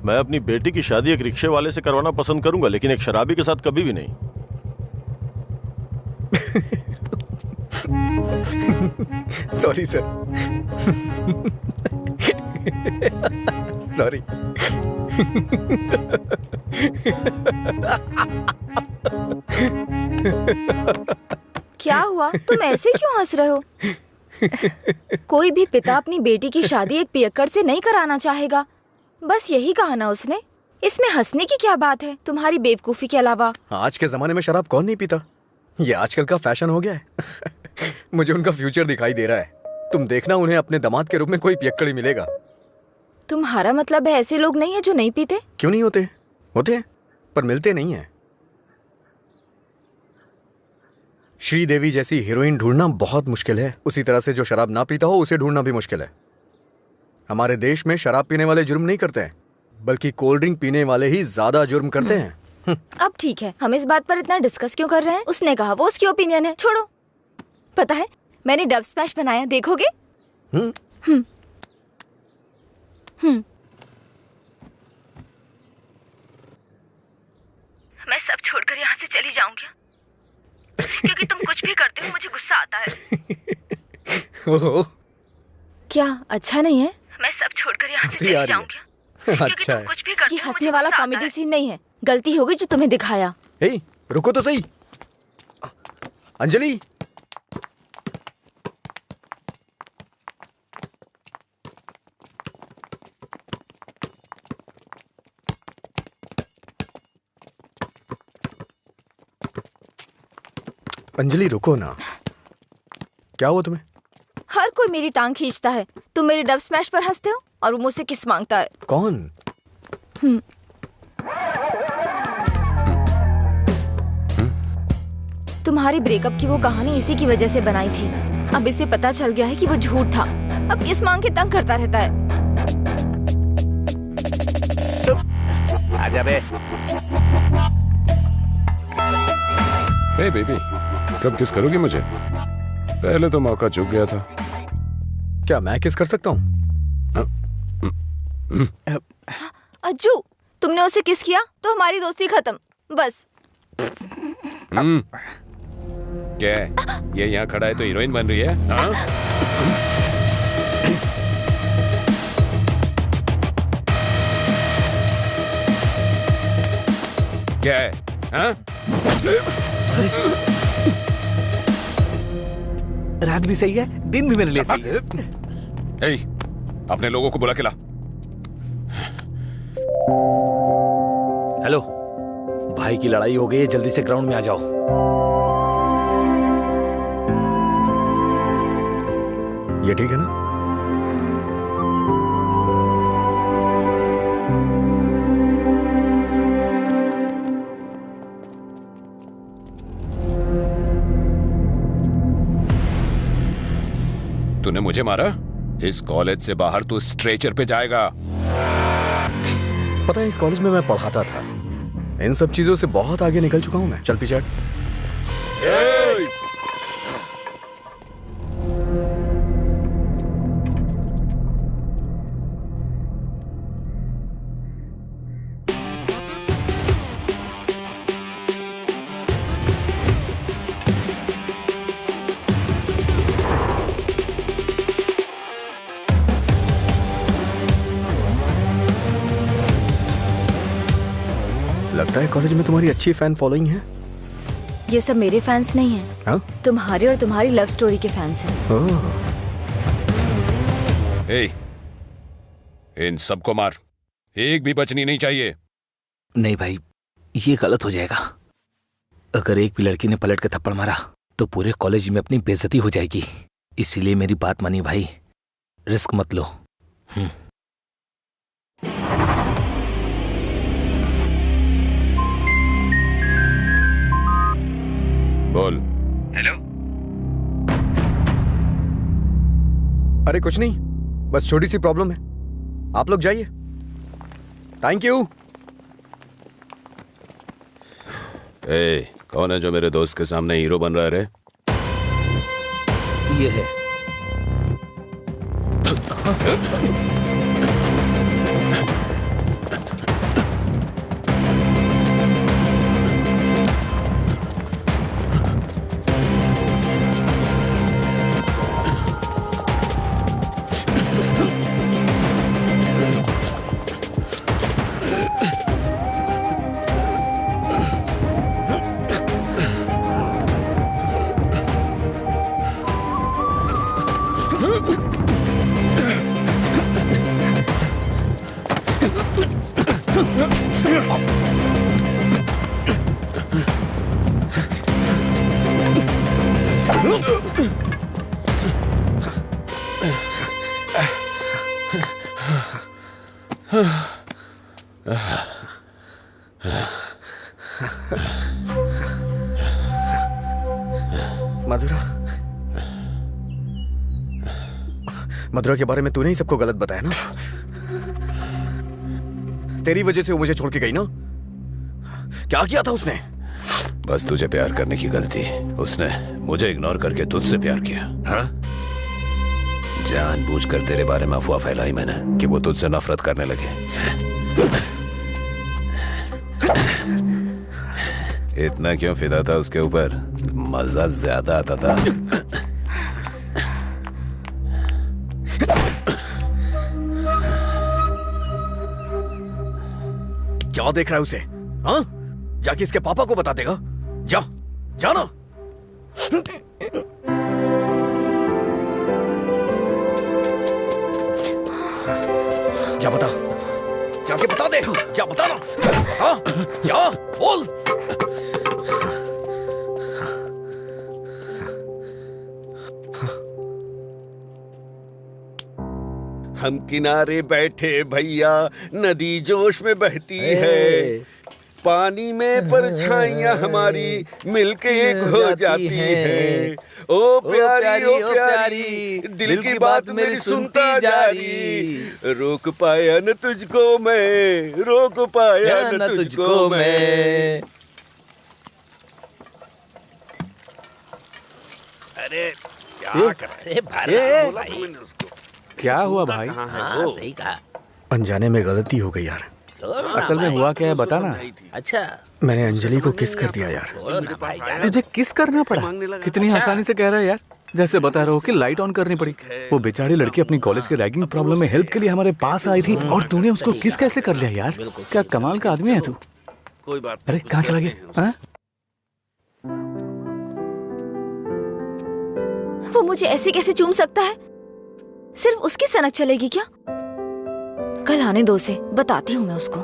मैं अपनी बेटी की शादी एक रिक्शे वाले से करवाना पसंद करूंगा, लेकिन एक शराबी के साथ कभी भी नहीं। Sorry sir. सॉरी। क्या हुआ, तुम ऐसे क्यों हंस रहे हो? कोई भी पिता अपनी बेटी की शादी एक पियक्कड़ से नहीं कराना चाहेगा। बस यही कहा ना उसने। इसमें हंसने की क्या बात है तुम्हारी बेवकूफी के अलावा? आज के जमाने में शराब कौन नहीं पीता? ये आजकल का फैशन हो गया है। मुझे उनका फ्यूचर दिखाई दे रहा है। तुम देखना, उन्हें अपने दामाद के रूप में कोई पियक्कड़ ही मिलेगा। तुम्हारा मतलब है ऐसे लोग नहीं है जो नहीं पीते? क्यों नहीं होते? होते हैं, पर मिलते नहीं है। श्रीदेवी जैसी हीरोइन ढूंढना बहुत मुश्किल है। उसी तरह से जो शराब ना पीता हो उसे ढूंढना भी मुश्किल है। हमारे देश में शराब पीने वाले जुर्म नहीं करते हैं, बल्कि कोल्ड ड्रिंक पीने वाले ही ज्यादा जुर्म करते हैं। अब ठीक है, हम इस बात पर इतना डिस्कस क्यों कर रहे हैं? उसने कहा, वो उसकी ओपिनियन है, छोड़ो। पता है मैंने डब स्मैश बनाया, देखोगे? मैं सब छोड़कर यहाँ से चली जाऊंगी क्योंकि तुम कुछ भी करते हो मुझे गुस्सा आता है। ओहो, क्या अच्छा नहीं है? मैं सब छोड़कर यहाँ से चली जाऊंगी क्योंकि अच्छा तुम है। कुछ भी करते हो। ये हंसने वाला कॉमेडी सीन नहीं है, गलती होगी जो तुम्हें दिखाया। हे, रुको तो सही। अंजलि, अंजलि रुको ना। क्या हुआ तुम्हें? हर कोई मेरी टांग खींचता है। तुम मेरे डब स्मैश पर हंसते हो और वो मुझसे किस मांगता है। कौन? तुम्हारी ब्रेकअप की वो कहानी इसी की वजह से बनाई थी। अब इसे पता चल गया है कि वो झूठ था। अब किस मांग के तंग करता रहता है। आजा बे। हे बेबी, कब किस करोगी मुझे? पहले तो मौका चूक गया था। क्या मैं किस कर सकता हूँ? अज्जू, तुमने उसे किस किया तो हमारी दोस्ती खत्म, बस। क्या है? ये यहाँ खड़ा है तो हीरोइन बन रही है? हाँ? क्या है? हाँ? रात भी सही है, दिन भी मेरे लिए सही है। ए, अपने लोगों को बुला के ला। हेलो, भाई की लड़ाई हो गई है, जल्दी से ग्राउंड में आ जाओ। ये ठीक है ना? तूने मुझे मारा? इस कॉलेज से बाहर तू स्ट्रेचर पे जाएगा। पता है, इस कॉलेज में मैं पढ़ाता था। इन सब चीजों से बहुत आगे निकल चुका हूं मैं। चल पीछे हट। लगता है कॉलेज में तुम्हारी अच्छी फैन फॉलोइंग है। ये सब मेरे फैंस नहीं हैं। हाँ? तुम्हारी और तुम्हारी लव स्टोरी के फैंस हैं। ए, इन सबको मार, एक भी बचनी नहीं चाहिए। नहीं भाई, ये गलत हो जाएगा। अगर एक भी लड़की ने पलट के थप्पड़ मारा तो पूरे कॉलेज में अपनी बेइज्जती हो जाएगी। इसीलिए मेरी बात मानिए भाई, रिस्क मत लो। बोल। हेलो। अरे कुछ नहीं, बस छोटी सी प्रॉब्लम है। आप लोग जाइए। Thank you. ए, कौन है जो मेरे दोस्त के सामने हीरो बन रहा है रे? ये है। मधुरा, मधुरा के बारे में तूने ही सबको गलत बताया ना। तेरी वजह से वो मुझे छोड़ के गई ना। क्या किया था उसने? बस तुझे प्यार करने की गलती। उसने मुझे इग्नोर करके तुझसे प्यार किया। हाँ, जानबूझकर तेरे बारे में अफवाह फैलाई मैंने कि वो तुझसे नफरत करने लगे। इतना क्यों फिदा था उसके ऊपर? मजा ज्यादा आता था। क्या देख रहा है उसे? हाँ, जाके इसके पापा को बता देगा। जा, जाना। जा बता, जाके बता दे। जा बताना। हाँ, जा बोल। हम किनारे बैठे भैया, नदी जोश में बहती है, पानी में परछाइयां हमारी मिलके एक हो जाती है। ओ प्यारी ओ प्यारी, दिल की बात मेरी सुनता जा रही, रोक पाया न तुझको मैं, रोक पाया न तुझको मैं। अरे क्या कर रहे हैं? बोला था मैंने उसको। क्या हुआ भाई? हाँ, सही कहा। अनजाने में गलती हो गई यार। असल में हुआ क्या है बताना। अच्छा, मैंने अंजलि को किस कर दिया यार। तुझे किस करना पड़ा? कितनी आसानी से कह रहा है यार, जैसे बता रहे हो कि लाइट ऑन करनी पड़ी। वो बेचारी लड़की अपनी कॉलेज के रैगिंग प्रॉब्लम में हेल्प के लिए हमारे पास आई थी और तूने उसको किस कैसे कर लिया यार? क्या कमाल का आदमी है तू। कोई बात। अरे कहाँ चला गया? हाँ? वो मुझे ऐसे कैसे चूम सकता है? सिर्फ उसकी सनक चलेगी क्या? कल आने दो उसे, बताती हूँ मैं उसको।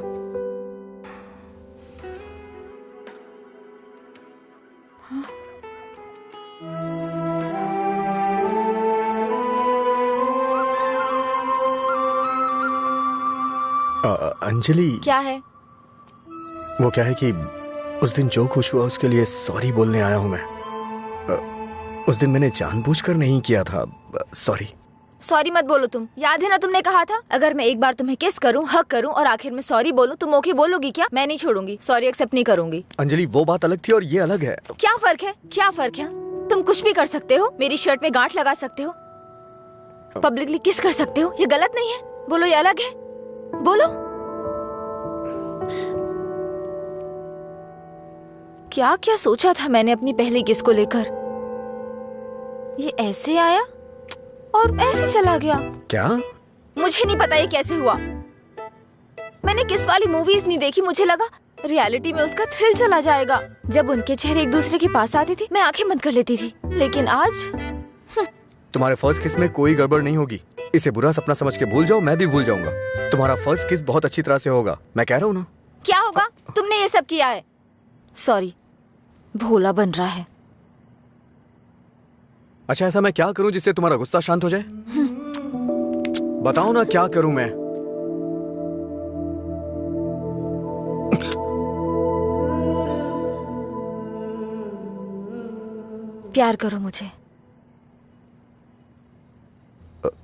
अंजलि, क्या है? वो क्या है कि उस दिन जो कुछ हुआ उसके लिए सॉरी बोलने आया हूँ मैं। उस दिन मैंने जानबूझकर नहीं किया था। सॉरी। सॉरी मत बोलो तुम। याद है ना तुमने कहा था अगर मैं एक बार तुम्हें किस करूं, हक करूं और आखिर में सॉरी बोलूं, तुम ओके बोलोगी क्या? मैं नहीं छोड़ूंगी, सॉरी एक्सेप्ट नहीं करूंगी। अंजलि, वो बात अलग थी और ये अलग है। क्या फर्क है? क्या फर्क है? तुम कुछ भी कर सकते हो, मेरी शर्ट में गांठ लगा सकते हो, पब्लिकली किस कर सकते हो, ये गलत नहीं है। बोलो ये अलग है, बोलो। क्या क्या सोचा था मैंने अपनी पहली किस को लेकर। ये ऐसे आया और ऐसे चला गया। क्या? मुझे नहीं पता ये कैसे हुआ। मैंने किस वाली मूवीज नहीं देखी, मुझे लगा रियलिटी में उसका थ्रिल चला जाएगा। जब उनके चेहरे एक दूसरे के पास आते थे मैं आंखें बंद कर लेती थी, लेकिन आज तुम्हारे फर्स्ट किस में कोई गड़बड़ नहीं होगी। इसे बुरा सपना समझ के भूल जाओ, मैं भी भूल जाऊंगा। तुम्हारा फर्स्ट किस बहुत अच्छी तरह से होगा, मैं कह रहा हूँ ना। क्या होगा? तुमने ये सब किया है। सॉरी, भोला बन रहा है। अच्छा, ऐसा मैं क्या करूं जिससे तुम्हारा गुस्सा शांत हो जाए? बताओ ना, क्या करूं मैं? प्यार करो मुझे।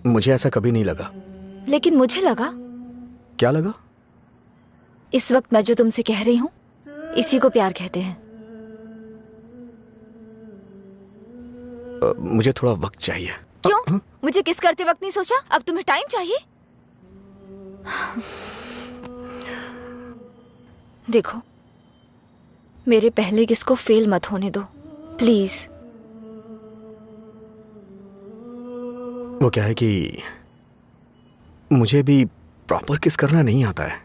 मुझे ऐसा कभी नहीं लगा। लेकिन मुझे लगा। क्या लगा? इस वक्त मैं जो तुमसे कह रही हूँ इसी को प्यार कहते हैं। मुझे थोड़ा वक्त चाहिए। क्यों? मुझे किस करते वक्त नहीं सोचा? अब तुम्हें टाइम चाहिए? देखो, मेरे पहले किस को फेल मत होने दो प्लीज। वो क्या है कि मुझे भी प्रॉपर किस करना नहीं आता है।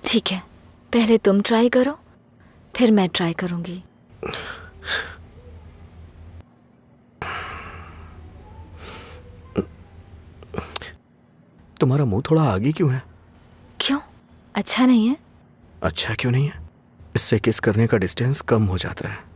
ठीक है, पहले तुम ट्राई करो, फिर मैं ट्राई करूंगी। तुम्हारा मुंह थोड़ा आगे क्यों है? क्यों? अच्छा नहीं है? अच्छा क्यों नहीं है? इससे किस करने का डिस्टेंस कम हो जाता है।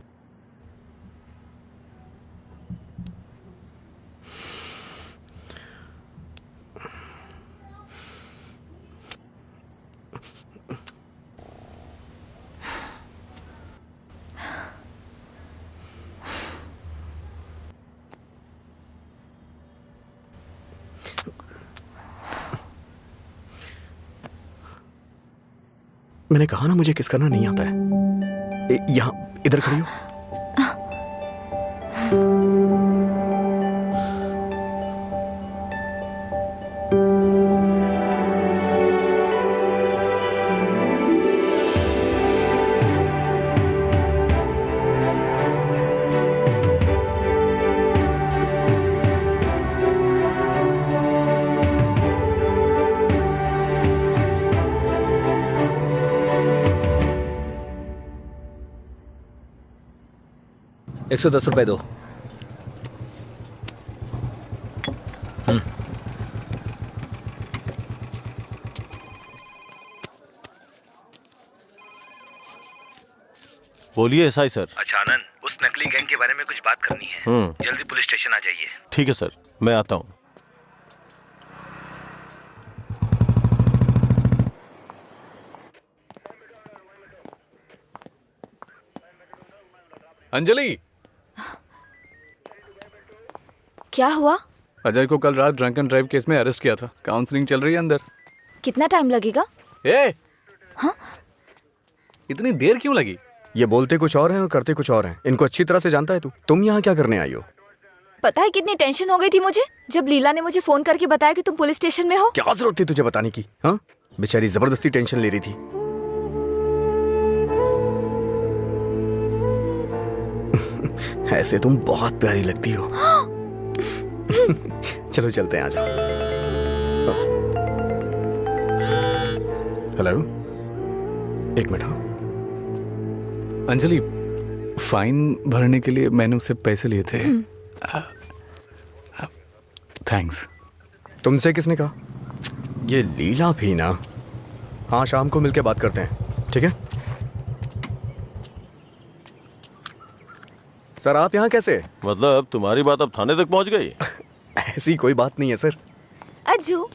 मैंने कहा ना मुझे किस करना नहीं आता है। यहाँ इधर खड़ी हो। ₹110 दो। बोलिए एसआई सर। अच्छा आनंद, उस नकली गैंग के बारे में कुछ बात करनी है। जल्दी पुलिस स्टेशन आ जाइए। ठीक है सर, मैं आता हूँ। अंजलि, क्या हुआ? अजय को कल रात ड्रंक एंड ड्राइव केस में अरेस्ट किया था। काउंसलिंग चल रही है अंदर। कितना टाइम लगेगा? हाँ? इतनी देर क्यों लगी? ये बोलते कुछ और हैं और करते कुछ और हैं। इनको अच्छी तरह से जानता है तू। तुम यहाँ क्या करने आई हो? पता है कितनी टेंशन हो गई थी मुझे जब लीला ने मुझे फोन करके बताया कि तुम पुलिस स्टेशन में हो। क्या जरूरत थी तुझे बताने की? हाँ, बेचारी जबरदस्ती टेंशन ले रही थी। ऐसे तुम बहुत प्यारी लगती हो। चलो चलते हैं, आ जाओ। हेलो, एक मिनट। हाँ अंजलि, फाइन भरने के लिए मैंने उससे पैसे लिए थे। थैंक्स। तुमसे किसने कहा? ये लीला भी ना। हाँ, शाम को मिलके बात करते हैं, ठीक है? सर आप यहाँ कैसे? मतलब तुम्हारी बात अब थाने तक पहुँच गई? ऐसी कोई बात नहीं है सर। अज्जू।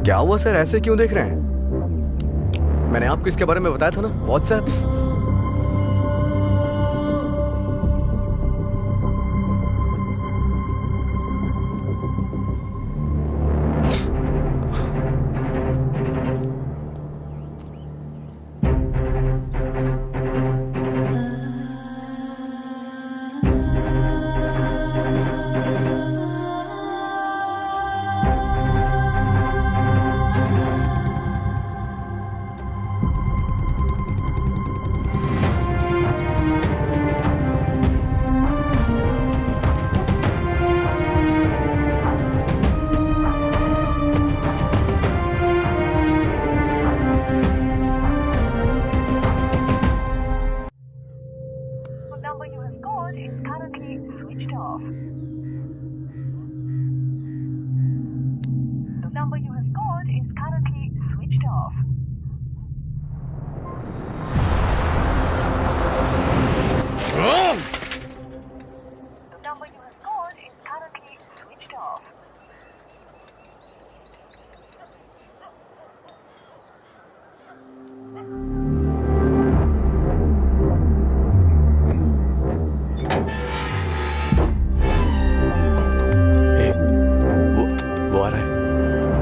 क्या हुआ सर, ऐसे क्यों देख रहे हैं? मैंने आपको इसके बारे में बताया था ना, व्हाट्सएप।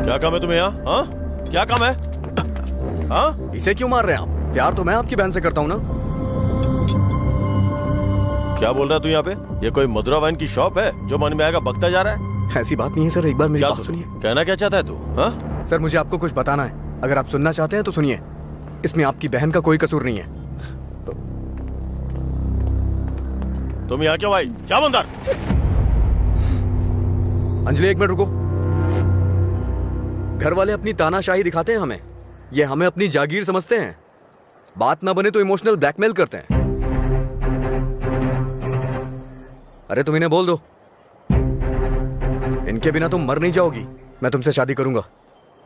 क्या काम है तुम्हें यहाँ? हाँ, क्या काम है? हाँ, इसे क्यों मार रहे हैं आप? प्यार तो मैं आपकी बहन से करता हूँ ना। क्या बोल रहा है तू यहाँ पे? ये कोई मधुरा वाइन की शॉप है जो मन में आएगा बकता जा रहा है? ऐसी बात नहीं है सर, एक बार मेरी बात सुनिए। कहना क्या चाहता है तू? हाँ सर, मुझे आपको कुछ बताना है। अगर आप सुनना चाहते हैं तो सुनिए। इसमें आपकी बहन का कोई कसूर नहीं है। तुम यहाँ क्यों आई? क्या बंदर? अंजलि एक मिनट रुको। घर वाले अपनी तानाशाही दिखाते हैं हमें। ये हमें अपनी जागीर समझते हैं। बात ना बने तो इमोशनल ब्लैकमेल करते हैं। अरे तुम इन्हें बोल दो, इनके बिना तुम मर नहीं जाओगी। मैं तुमसे शादी करूंगा।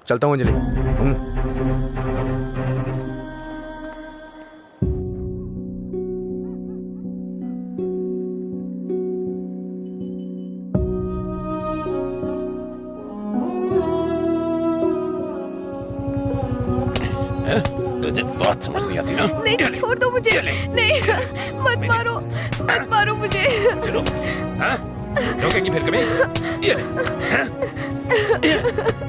चलता हूं अंजलि। बात समझ नहीं आती ना? नहीं, छोड़ दो मुझे। नहीं, मत मारो, मत मारो मुझे। चलो, हाँ? रोकेंगी फिर कभी? ये ले, हाँ?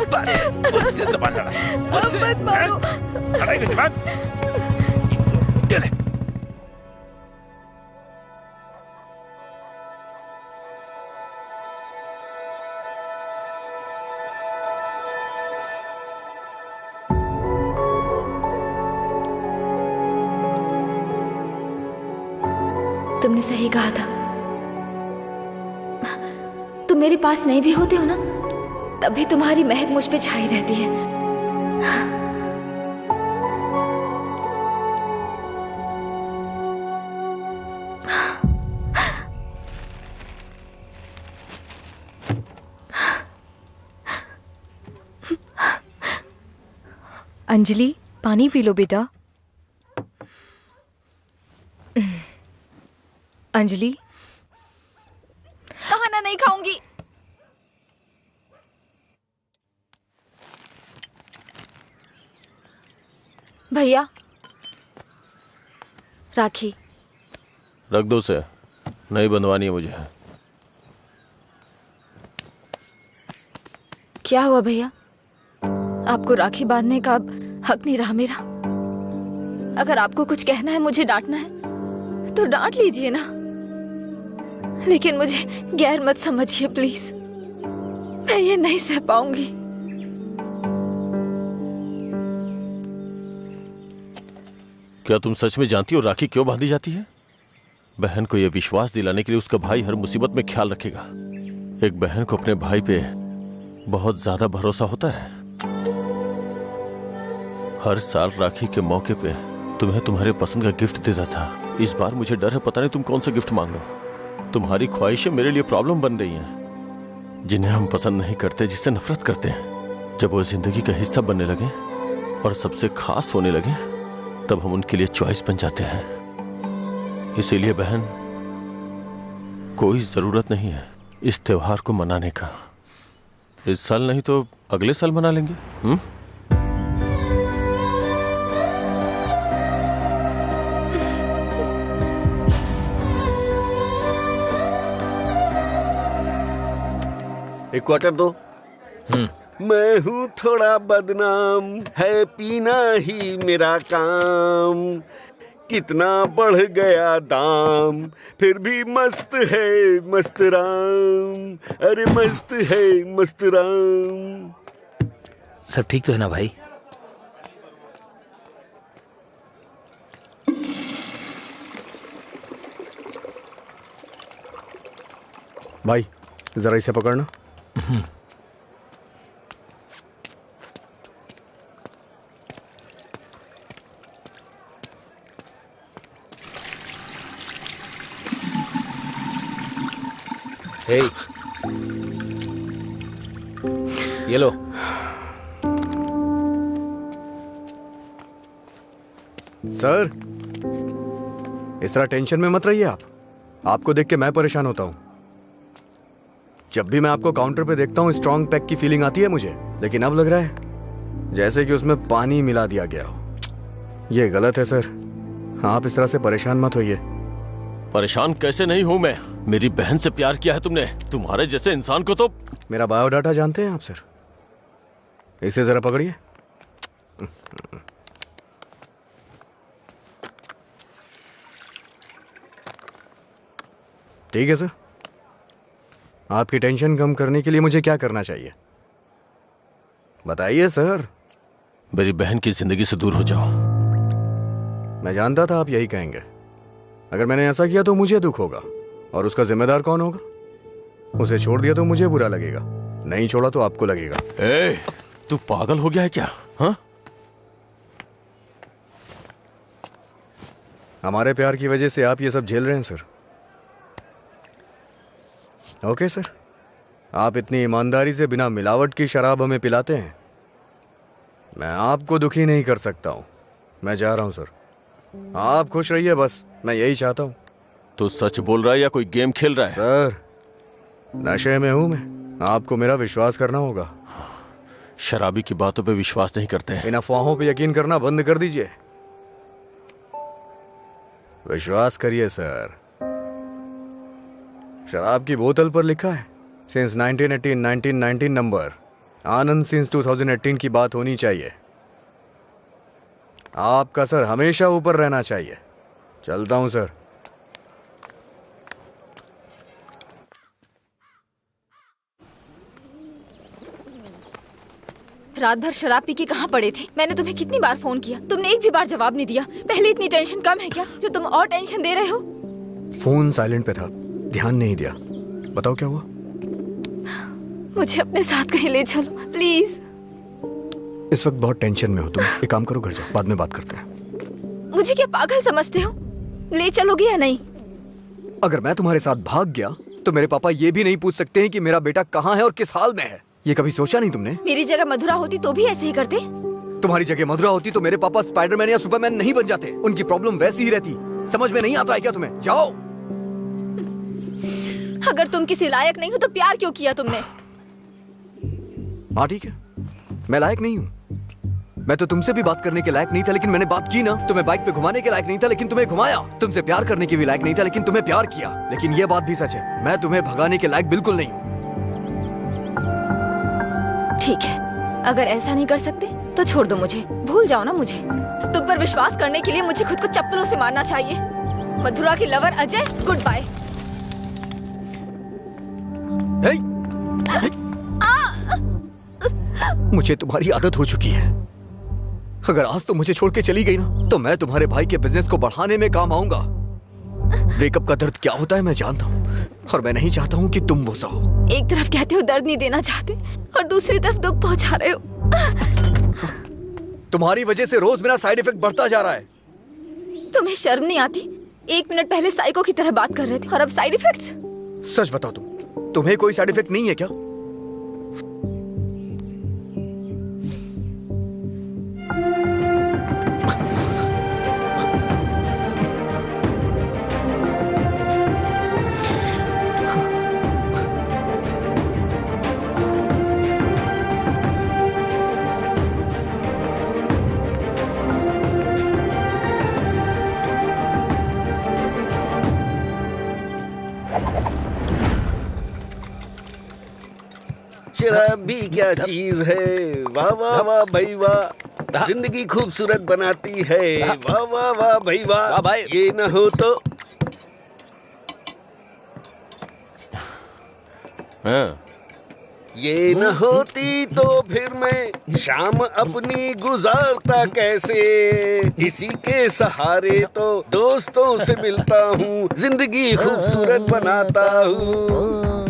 बात, मुझसे ज़बान लड़ा, मुझसे, मत मारो। लड़ाई ज़बान। ये ले। तुमने सही कहा था। तुम मेरे पास नहीं भी होते हो ना, तब भी तुम्हारी महक मुझ पे छाई रहती है। अंजलि, पानी पी लो बेटा। अंजलि, खाना नहीं खाऊंगी। भैया, राखी रख दो उसे, नहीं बंधवानी है मुझे। क्या हुआ भैया? आपको राखी बांधने का अब हक नहीं रहा मेरा? अगर आपको कुछ कहना है, मुझे डांटना है तो डांट लीजिए ना, लेकिन मुझे गैर मत समझिए प्लीज। मैं ये नहीं सह पाऊंगी। क्या तुम सच में जानती हो राखी क्यों बांधी जाती है? बहन को यह विश्वास दिलाने के लिए उसका भाई हर मुसीबत में ख्याल रखेगा। एक बहन को अपने भाई पे बहुत ज्यादा भरोसा होता है। हर साल राखी के मौके पे तुम्हें तुम्हारे पसंद का गिफ्ट देता था। इस बार मुझे डर है, पता नहीं तुम कौन सा गिफ्ट मांग लो। तुम्हारी ख्वाहिशें मेरे लिए प्रॉब्लम बन रही हैं, जिन्हें हम पसंद नहीं करते, जिससे नफरत करते हैं। जब वो जिंदगी का हिस्सा बनने लगे और सबसे खास होने लगे, तब हम उनके लिए चॉइस बन जाते हैं। इसीलिए बहन, कोई जरूरत नहीं है इस त्योहार को मनाने का। इस साल नहीं तो अगले साल मना लेंगे। एक क्वार्टर दो। मैं हूँ थोड़ा बदनाम, है पीना ही मेरा काम। कितना बढ़ गया दाम, फिर भी मस्त है मस्त राम। अरे मस्त है मस्त राम। सब ठीक तो है ना भाई? भाई जरा इसे पकड़ना। हे, ये लो। सर, इस तरह टेंशन में मत रहिए आप। आपको देख के मैं परेशान होता हूं। जब भी मैं आपको काउंटर पे देखता हूँ, स्ट्रॉन्ग पैक की फीलिंग आती है मुझे, लेकिन अब लग रहा है जैसे कि उसमें पानी मिला दिया गया हो। ये गलत है सर। आप इस तरह से परेशान मत होइए। परेशान कैसे नहीं हूं मैं? मेरी बहन से प्यार किया है तुमने। तुम्हारे जैसे इंसान को तो। मेरा बायोडाटा जानते हैं आप सर? इसे जरा पकड़िए। ठीक है सर। आपकी टेंशन कम करने के लिए मुझे क्या करना चाहिए बताइए सर। मेरी बहन की जिंदगी से दूर हो जाओ। मैं जानता था आप यही कहेंगे। अगर मैंने ऐसा किया तो मुझे दुख होगा, और उसका जिम्मेदार कौन होगा? उसे छोड़ दिया तो मुझे बुरा लगेगा, नहीं छोड़ा तो आपको लगेगा। तू पागल हो गया है क्या? हाँ, हमारे प्यार की वजह से आप ये सब झेल रहे हैं सर। ओके सर, आप इतनी ईमानदारी से बिना मिलावट की शराब हमें पिलाते हैं, मैं आपको दुखी नहीं कर सकता हूँ। मैं जा रहा हूँ सर, आप खुश रहिए बस, मैं यही चाहता हूँ। तो सच बोल रहा है या कोई गेम खेल रहा है? सर नशे में हूँ मैं, आपको मेरा विश्वास करना होगा। शराबी की बातों पे विश्वास नहीं करते हैं। इन अफवाहों पे यकीन करना बंद कर दीजिए, विश्वास करिए सर। शराब की बोतल पर लिखा है सिंस 1918 1919 नंबर, आनंद सिंस 2018 की बात होनी चाहिए। आपका सर हमेशा ऊपर रहना चाहिए। चलता हूं सर। रात भर शराब पी के कहाँ पड़े थे? मैंने तुम्हें कितनी बार फोन किया, तुमने एक भी बार जवाब नहीं दिया। पहले इतनी टेंशन कम है क्या जो तुम और टेंशन दे रहे हो? फोन साइलेंट पे था, ध्यान नहीं दिया। बताओ क्या हुआ? मुझे अपने साथ कहीं ले चलो प्लीज। इस वक्त बहुत टेंशन में हो तुम, एक काम करो घर जाओ, बाद में बात करते हैं। मुझे क्या पागल समझते हो? ले चलोगे या नहीं? अगर मैं तुम्हारे साथ भाग गया तो मेरे पापा ये भी नहीं पूछ सकते हैं कि मेरा बेटा कहाँ है और किस हाल में है। ये कभी सोचा नहीं तुमने? मेरी जगह मधुरा होती तो भी ऐसे ही करते। तुम्हारी जगह मधुरा होती तो मेरे पापा स्पाइडरमैन या सुपरमैन नहीं बन जाते। उनकी प्रॉब्लम वैसी ही रहती। समझ में नहीं आता है क्या तुम्हें? जाओ। अगर तुम किसी लायक नहीं हो तो प्यार क्यों किया तुमने? हाँ ठीक है, मैं लायक नहीं हूँ। मैं तो तुमसे भी बात करने के लायक नहीं था, लेकिन मैंने बात की ना। तुम्हें बाइक पे घुमाने के लायक नहीं था, लेकिन तुम्हें घुमाया। तुमसे प्यार करने के भी लायक नहीं था, लेकिन तुम्हें प्यार किया। लेकिन ये बात भी सच है, मैं तुम्हें भगाने के लायक बिल्कुल नहीं हूँ। ठीक है, अगर ऐसा नहीं कर सकते तो छोड़ दो मुझे, भूल जाओ ना मुझे। तुम पर विश्वास करने के लिए मुझे खुद को चप्पलों से मारना चाहिए। मधुरा की लवर अजय, गुड बाय। मुझे तुम्हारी आदत हो चुकी है। अगर आज तो मुझे छोड़ के चली गई ना, तो मैं तुम्हारे भाई के बिजनेस को बढ़ाने में काम आऊंगा। ब्रेकअप का दर्द क्या होता है मैं जानता हूँ, और मैं नहीं चाहता हूँ कि तुम वो सहो। एक तरफ कहते हो दर्द नहीं देना चाहते और दूसरी तरफ दुख पहुंचा रहे हो। तुम्हारी वजह से रोज मेरा साइड इफेक्ट बढ़ता जा रहा है। तुम्हें शर्म नहीं आती? 1 मिनट पहले साइको की तरह बात कर रहे थे और अब साइड इफेक्ट्स। सच बताओ तुम्हें कोई साइड इफेक्ट नहीं है क्या? शराब भी क्या चीज है। वाह वाह वाह भाई वाह, जिंदगी खूबसूरत बनाती है। वाह वाह वाह भाई वाह, ये न हो तो। ये न होती तो फिर मैं शाम अपनी गुजारता कैसे। इसी के सहारे तो दोस्तों से मिलता हूँ, जिंदगी खूबसूरत बनाता हूँ।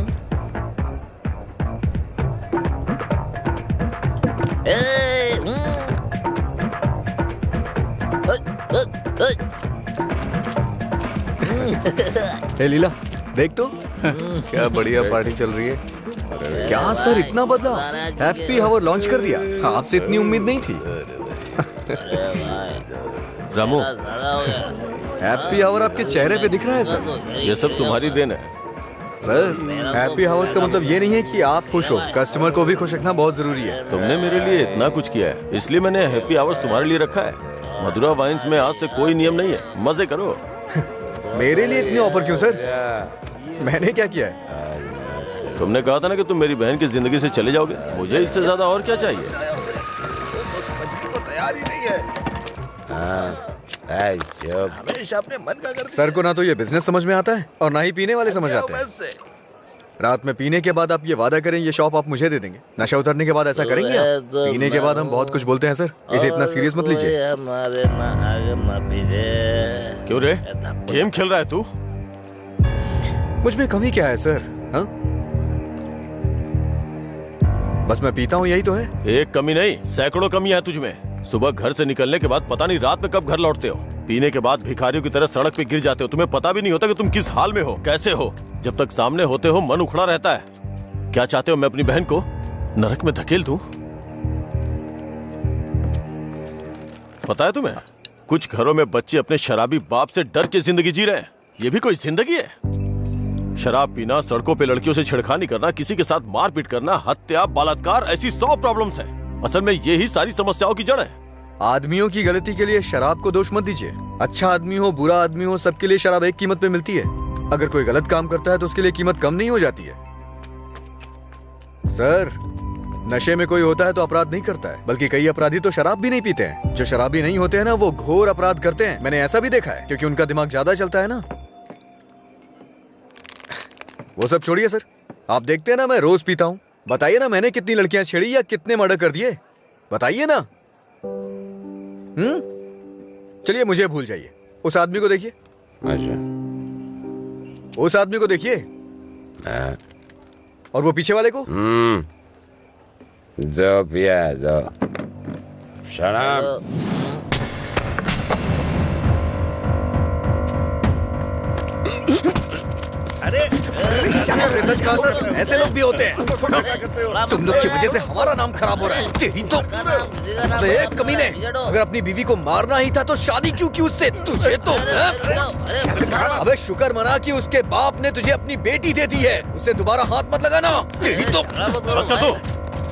हे लीला, देख तो क्या बढ़िया पार्टी चल रही है। क्या सर इतना बदला? हैप्पी हावर लॉन्च कर दिया। आपसे इतनी उम्मीद नहीं थी। रामू, हैप्पी हावर आपके चेहरे पे दिख रहा है सर। ये सब तुम्हारी देन है सर। हैप्पी हावर्स का मतलब ये नहीं है कि आप खुश हो, कस्टमर को भी खुश रखना बहुत जरूरी है। तुमने मेरे लिए इतना कुछ किया है, इसलिए मैंने हैप्पी आवर्स तुम्हारे लिए रखा है। मधुरा वाइन्स में आज से कोई नियम नहीं है, मजे करो। मेरे लिए इतनी ऑफर क्यों सर? मैंने क्या किया है? तुमने कहा था ना कि तुम मेरी बहन की जिंदगी से चले जाओगे। मुझे इससे ज्यादा और क्या चाहिए? तैयार ही नहीं है। हमेशा अपने मन का करते। सर को ना तो ये बिजनेस समझ में आता है और ना ही पीने वाले समझ आते हैं। रात में पीने के बाद आप ये वादा करें ये शॉप आप मुझे दे देंगे। नशा उतरने के बाद ऐसा करेंगे आप? पीने के बाद हम बहुत कुछ बोलते हैं सर, इसे इतना सीरियस मत लीजिए। क्यों रे, गेम खेल रहा है तू? मुझ में कमी क्या है सर? हाँ, बस मैं पीता हूँ, यही तो है। एक कमी नहीं, सैकड़ों कमियां हैं तुझ में। सुबह घर से निकलने के बाद पता नहीं रात में कब घर लौटते हो। पीने के बाद भिखारियों की तरह सड़क पे गिर जाते हो। तुम्हें पता भी नहीं होता कि तुम किस हाल में हो, कैसे हो। जब तक सामने होते हो मन उखड़ा रहता है। क्या चाहते हो मैं अपनी बहन को नरक में धकेल दूं? पता है तुम्हें, कुछ घरों में बच्चे अपने शराबी बाप से डर के जिंदगी जी रहे हैं। ये भी कोई जिंदगी है? शराब पीना, सड़कों पे लड़कियों से छेड़खानी करना, किसी के साथ मारपीट करना, हत्या, बलात्कार, ऐसी 100 प्रॉब्लम्स हैं। असल में यही सारी समस्याओं की जड़ है। आदमियों की गलती के लिए शराब को दोष मत दीजिए। अच्छा आदमी हो, बुरा आदमी हो, सबके लिए शराब एक कीमत पे मिलती है। अगर कोई गलत काम करता है तो उसके लिए कीमत कम नहीं हो जाती है। सर, नशे में कोई होता है तो अपराध नहीं करता है, बल्कि कई अपराधी तो शराब भी नहीं पीते हैं। जो शराबी नहीं होते हैं ना, वो घोर अपराध करते हैं। मैंने ऐसा भी देखा है, क्योंकि उनका दिमाग ज्यादा चलता है ना। वो सब छोड़िए सर, आप देखते हैं ना मैं रोज पीता हूँ। बताइए ना मैंने कितनी लड़कियां छेड़ी या कितने मर्डर कर दिए, बताइए ना। चलिए मुझे भूल जाइए, उस आदमी को देखिए। अच्छा, उस आदमी को देखिए, और वो पीछे वाले को। दो पिया दो। शराब। सच कहा सर, ऐसे लोग भी होते हैं। तुम लोग की वजह से हमारा नाम खराब हो रहा है। तेरी तो कमीने, अगर अपनी बीवी को मारना ही था तो शादी क्यों की उससे? तुझे तो अबे शुक्र मना कि उसके बाप ने तुझे अपनी बेटी दे दी है। उसे दोबारा हाथ मत लगाना। तेरी तो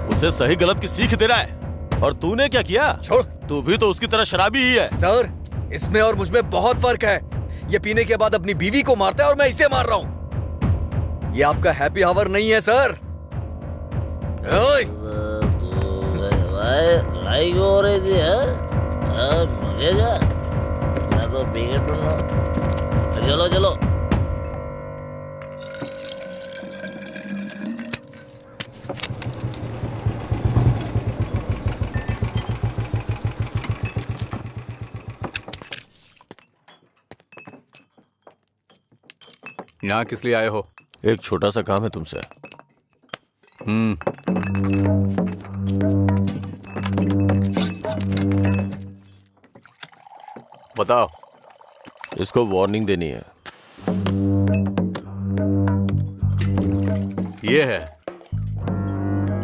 उसे सही गलत की सीख दे रहा है, और तूने क्या किया? छोड़, तू भी तो उसकी तरह शराबी ही है। सर, इसमें और मुझमें बहुत फर्क है। ये पीने के बाद अपनी बीवी को मारता है और मैं इसे मार रहा हूँ। ये आपका हैप्पी आवर नहीं है सर। लड़ाई हो रही थी, मुझे क्या, मैं तो पी के दूंगा। चलो चलो। यहाँ किस लिए आए हो? एक छोटा सा काम है तुमसे। बताओ। इसको वार्निंग देनी है। ये है,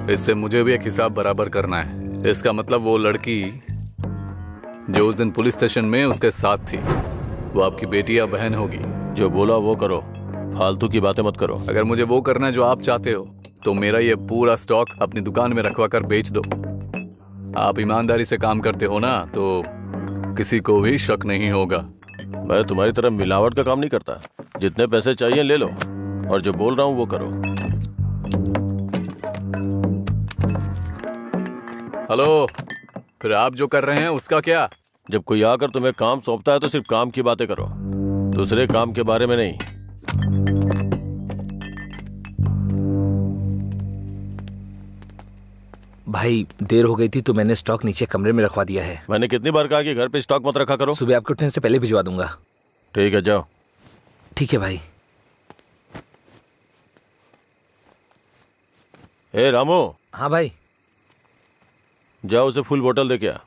इससे मुझे भी एक हिसाब बराबर करना है। इसका मतलब वो लड़की जो उस दिन पुलिस स्टेशन में उसके साथ थी, वो आपकी बेटी या बहन होगी। जो बोला वो करो, फालतू की बातें मत करो। अगर मुझे वो करना है जो आप चाहते हो, तो मेरा ये पूरा स्टॉक अपनी दुकान में रखवा कर बेच दो। आप ईमानदारी से काम करते हो ना, तो किसी को भी शक नहीं होगा। मैं तुम्हारी तरह मिलावट का काम नहीं करता। जितने पैसे चाहिए ले लो, और जो बोल रहा हूँ वो करो। हेलो, फिर आप जो कर रहे हैं उसका क्या? जब कोई आकर तुम्हें काम सौंपता है तो सिर्फ काम की बातें करो, दूसरे काम के बारे में नहीं। भाई देर हो गई थी तो मैंने स्टॉक नीचे कमरे में रखवा दिया है। मैंने कितनी बार कहा कि घर पे स्टॉक मत रखा करो। सुबह आपके उठने से पहले भिजवा दूंगा। ठीक है, जाओ। ठीक है भाई। ए रामू। हाँ भाई। जाओ उसे फुल बोतल दे के आ।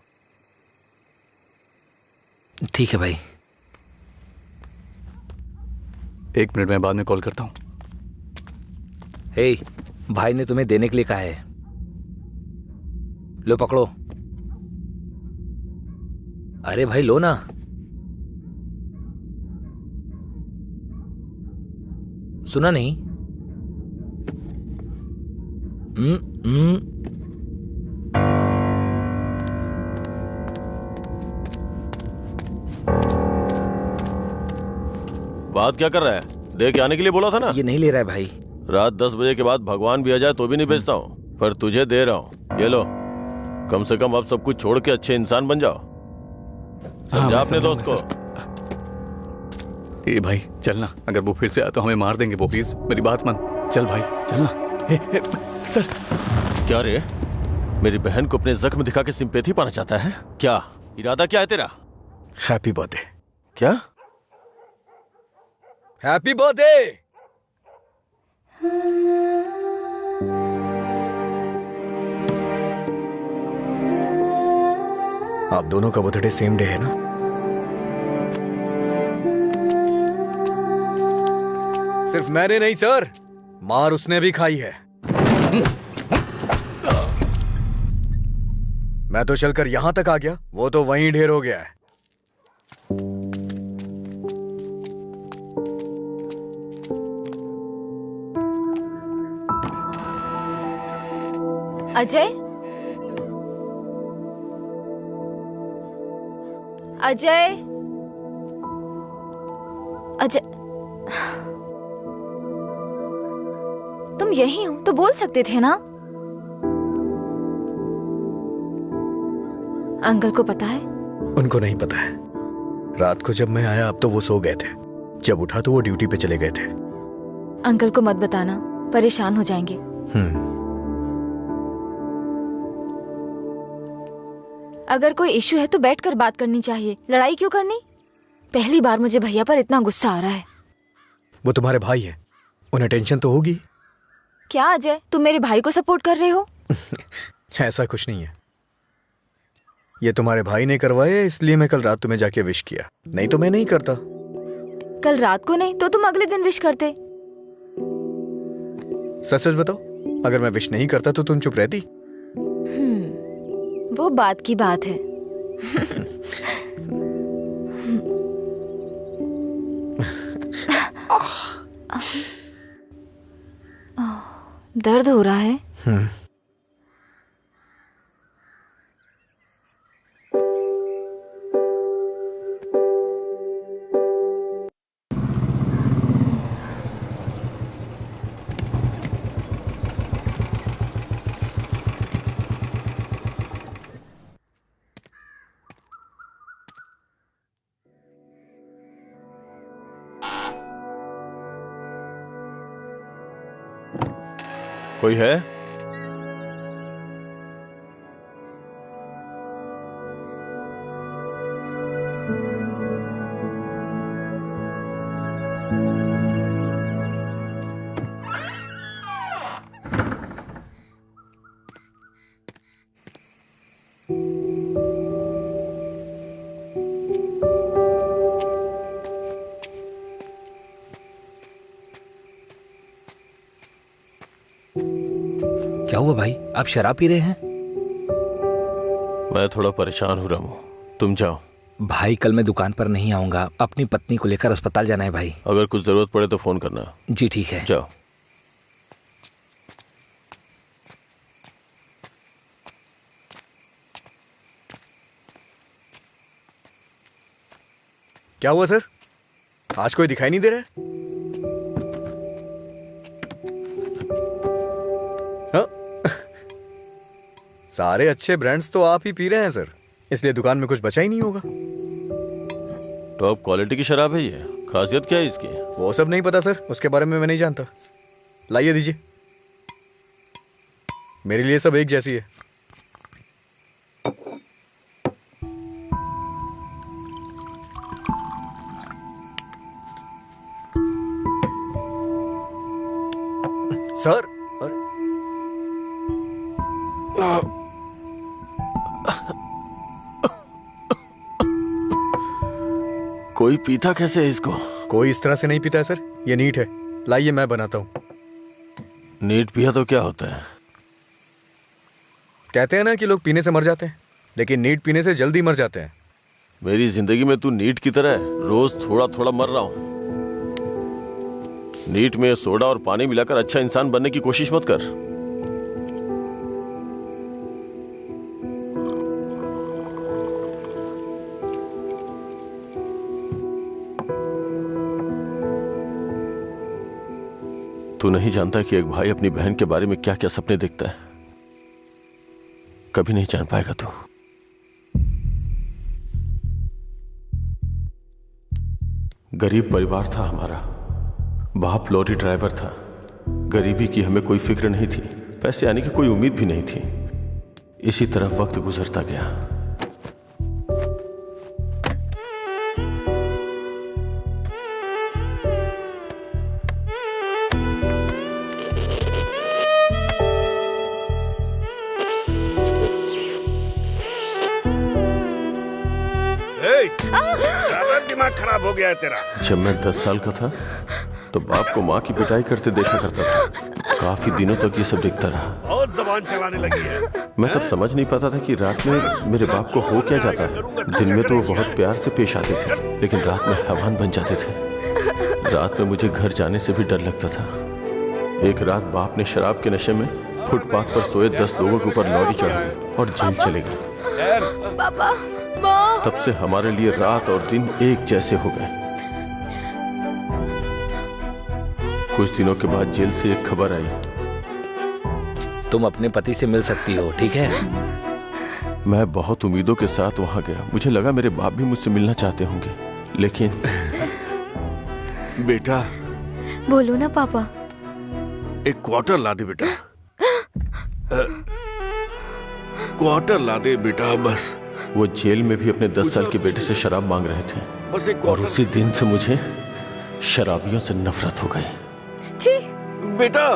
ठीक है भाई। 1 मिनट में बाद में कॉल करता हूँ। हे, भाई ने तुम्हें देने के लिए कहा है। लो पकड़ो। अरे भाई लो ना। सुना नहीं? बात क्या कर रहा है? दे के आने के लिए बोला था ना। ये नहीं ले रहा है भाई। रात 10 बजे के बाद भगवान भी आ जाए तो भी नहीं बेचता हूँ, पर तुझे दे रहा हूँ। ये लो, कम से कम अब सब कुछ छोड़ के अच्छे इंसान बन जाओ। समझा अपने दोस्त को। ए भाई चलना, अगर वो फिर से आया तो हमें मार देंगे वो। प्लीज मेरी बात मान। चल भाई चलना। सर। क्या रे, मेरी बहन को अपने जख्म दिखा के सिंपैथी पाना चाहता है क्या? इरादा क्या है तेरा? Happy birthday. क्या? Happy birthday. आप दोनों का बर्थडे सेम डे है ना? सिर्फ मैंने नहीं सर, मार उसने भी खाई है। मैं तो चलकर यहां तक आ गया, वो तो वहीं ढेर हो गया है। अजय, अजय, अजय, तुम यही हो तो बोल सकते थे ना। अंकल को पता है? उनको नहीं पता है। रात को जब मैं आया अब तो वो सो गए थे, जब उठा तो वो ड्यूटी पे चले गए थे। अंकल को मत बताना, परेशान हो जाएंगे। अगर कोई इशू है तो बैठकर बात करनी चाहिए, लड़ाई क्यों करनी? पहली बार मुझे भैया पर इतना गुस्सा आ रहा है। वो तुम्हारे भाई है, उन्हें टेंशन तो होगी। क्या अजय, तुम मेरे भाई को सपोर्ट कर रहे हो? ऐसा कुछ नहीं है, ये तुम्हारे भाई ने करवाया इसलिए मैं कल रात तुम्हें जाके विश किया, नहीं तो मैं नहीं करता। कल रात को नहीं तो तुम अगले दिन विश करते। सच सच बताओ, अगर मैं विश नहीं करता तो तुम चुप रहती? वो बात की बात है। दर्द हो रहा है? कोई है? क्या हुआ भाई, आप शराब पी रहे हैं? मैं थोड़ा परेशान हो रहा हूँ, तुम जाओ। भाई कल मैं दुकान पर नहीं आऊंगा, अपनी पत्नी को लेकर अस्पताल जाना है भाई। अगर कुछ जरूरत पड़े तो फोन करना। जी ठीक है, जाओ। क्या हुआ सर, आज कोई दिखाई नहीं दे रहा है? सारे अच्छे ब्रांड्स तो आप ही पी रहे हैं सर, इसलिए दुकान में कुछ बचा ही नहीं होगा। टॉप क्वालिटी की शराब है ये, खासियत क्या है इसकी? वो सब नहीं पता सर, उसके बारे में मैं नहीं जानता। लाइए दीजिए, मेरे लिए सब एक जैसी है। सर कोई पीता कैसे है इसको? कोई इस तरह से नहीं पीता है सर, ये नीट है। लाइए मैं बनाता हूँ। नीट पिया तो क्या होता है? कहते हैं ना कि लोग पीने से मर जाते हैं, लेकिन नीट पीने से जल्दी मर जाते हैं। मेरी जिंदगी में तू नीट की तरह है, रोज थोड़ा थोड़ा मर रहा हूं। नीट में सोडा और पानी मिलाकर अच्छा इंसान बनने की कोशिश मत कर। तू नहीं जानता कि एक भाई अपनी बहन के बारे में क्या क्या सपने देखता है। कभी नहीं जान पाएगा तू। गरीब परिवार था हमारा, बाप लॉरी ड्राइवर था। गरीबी की हमें कोई फिक्र नहीं थी, पैसे आने की कोई उम्मीद भी नहीं थी। इसी तरह वक्त गुजरता गया। ज्यादा दिमाग खराब हो गया है तेरा। जब मैं 10 साल का था तो बाप को माँ की पिटाई करते देखा करता था। काफी दिनों तक ये सब देखता रहा। बहुत जबान चलाने लगी है। मैं तब समझ नहीं पाता था कि रात में मेरे बाप को हो क्या जाता है। दिन में तो वो बहुत प्यार से पेश आते थे, लेकिन रात में हैवान बन जाते थे। रात में मुझे घर जाने से भी डर लगता था। एक रात बाप ने शराब के नशे में फुटपाथ पर सोए 10 लोगों के ऊपर लॉरी चढ़ाई और जेल चले गए। पापा, तब से हमारे लिए रात और दिन एक जैसे हो गए। कुछ दिनों के बाद जेल से एक खबर आई, तुम अपने पति से मिल सकती हो, ठीक है? मैं बहुत उम्मीदों के साथ वहां गया। मुझे लगा मेरे बाप भी मुझसे मिलना चाहते होंगे, लेकिन बेटा, बोलो ना पापा। एक क्वार्टर ला दे बेटा। क्वार्टर ला दे बेटा बस। वो जेल में भी अपने 10 साल के बेटे से शराब मांग रहे थे, बस एक और उसी दिन से मुझे शराबियों से नफरत हो गई। बेटा,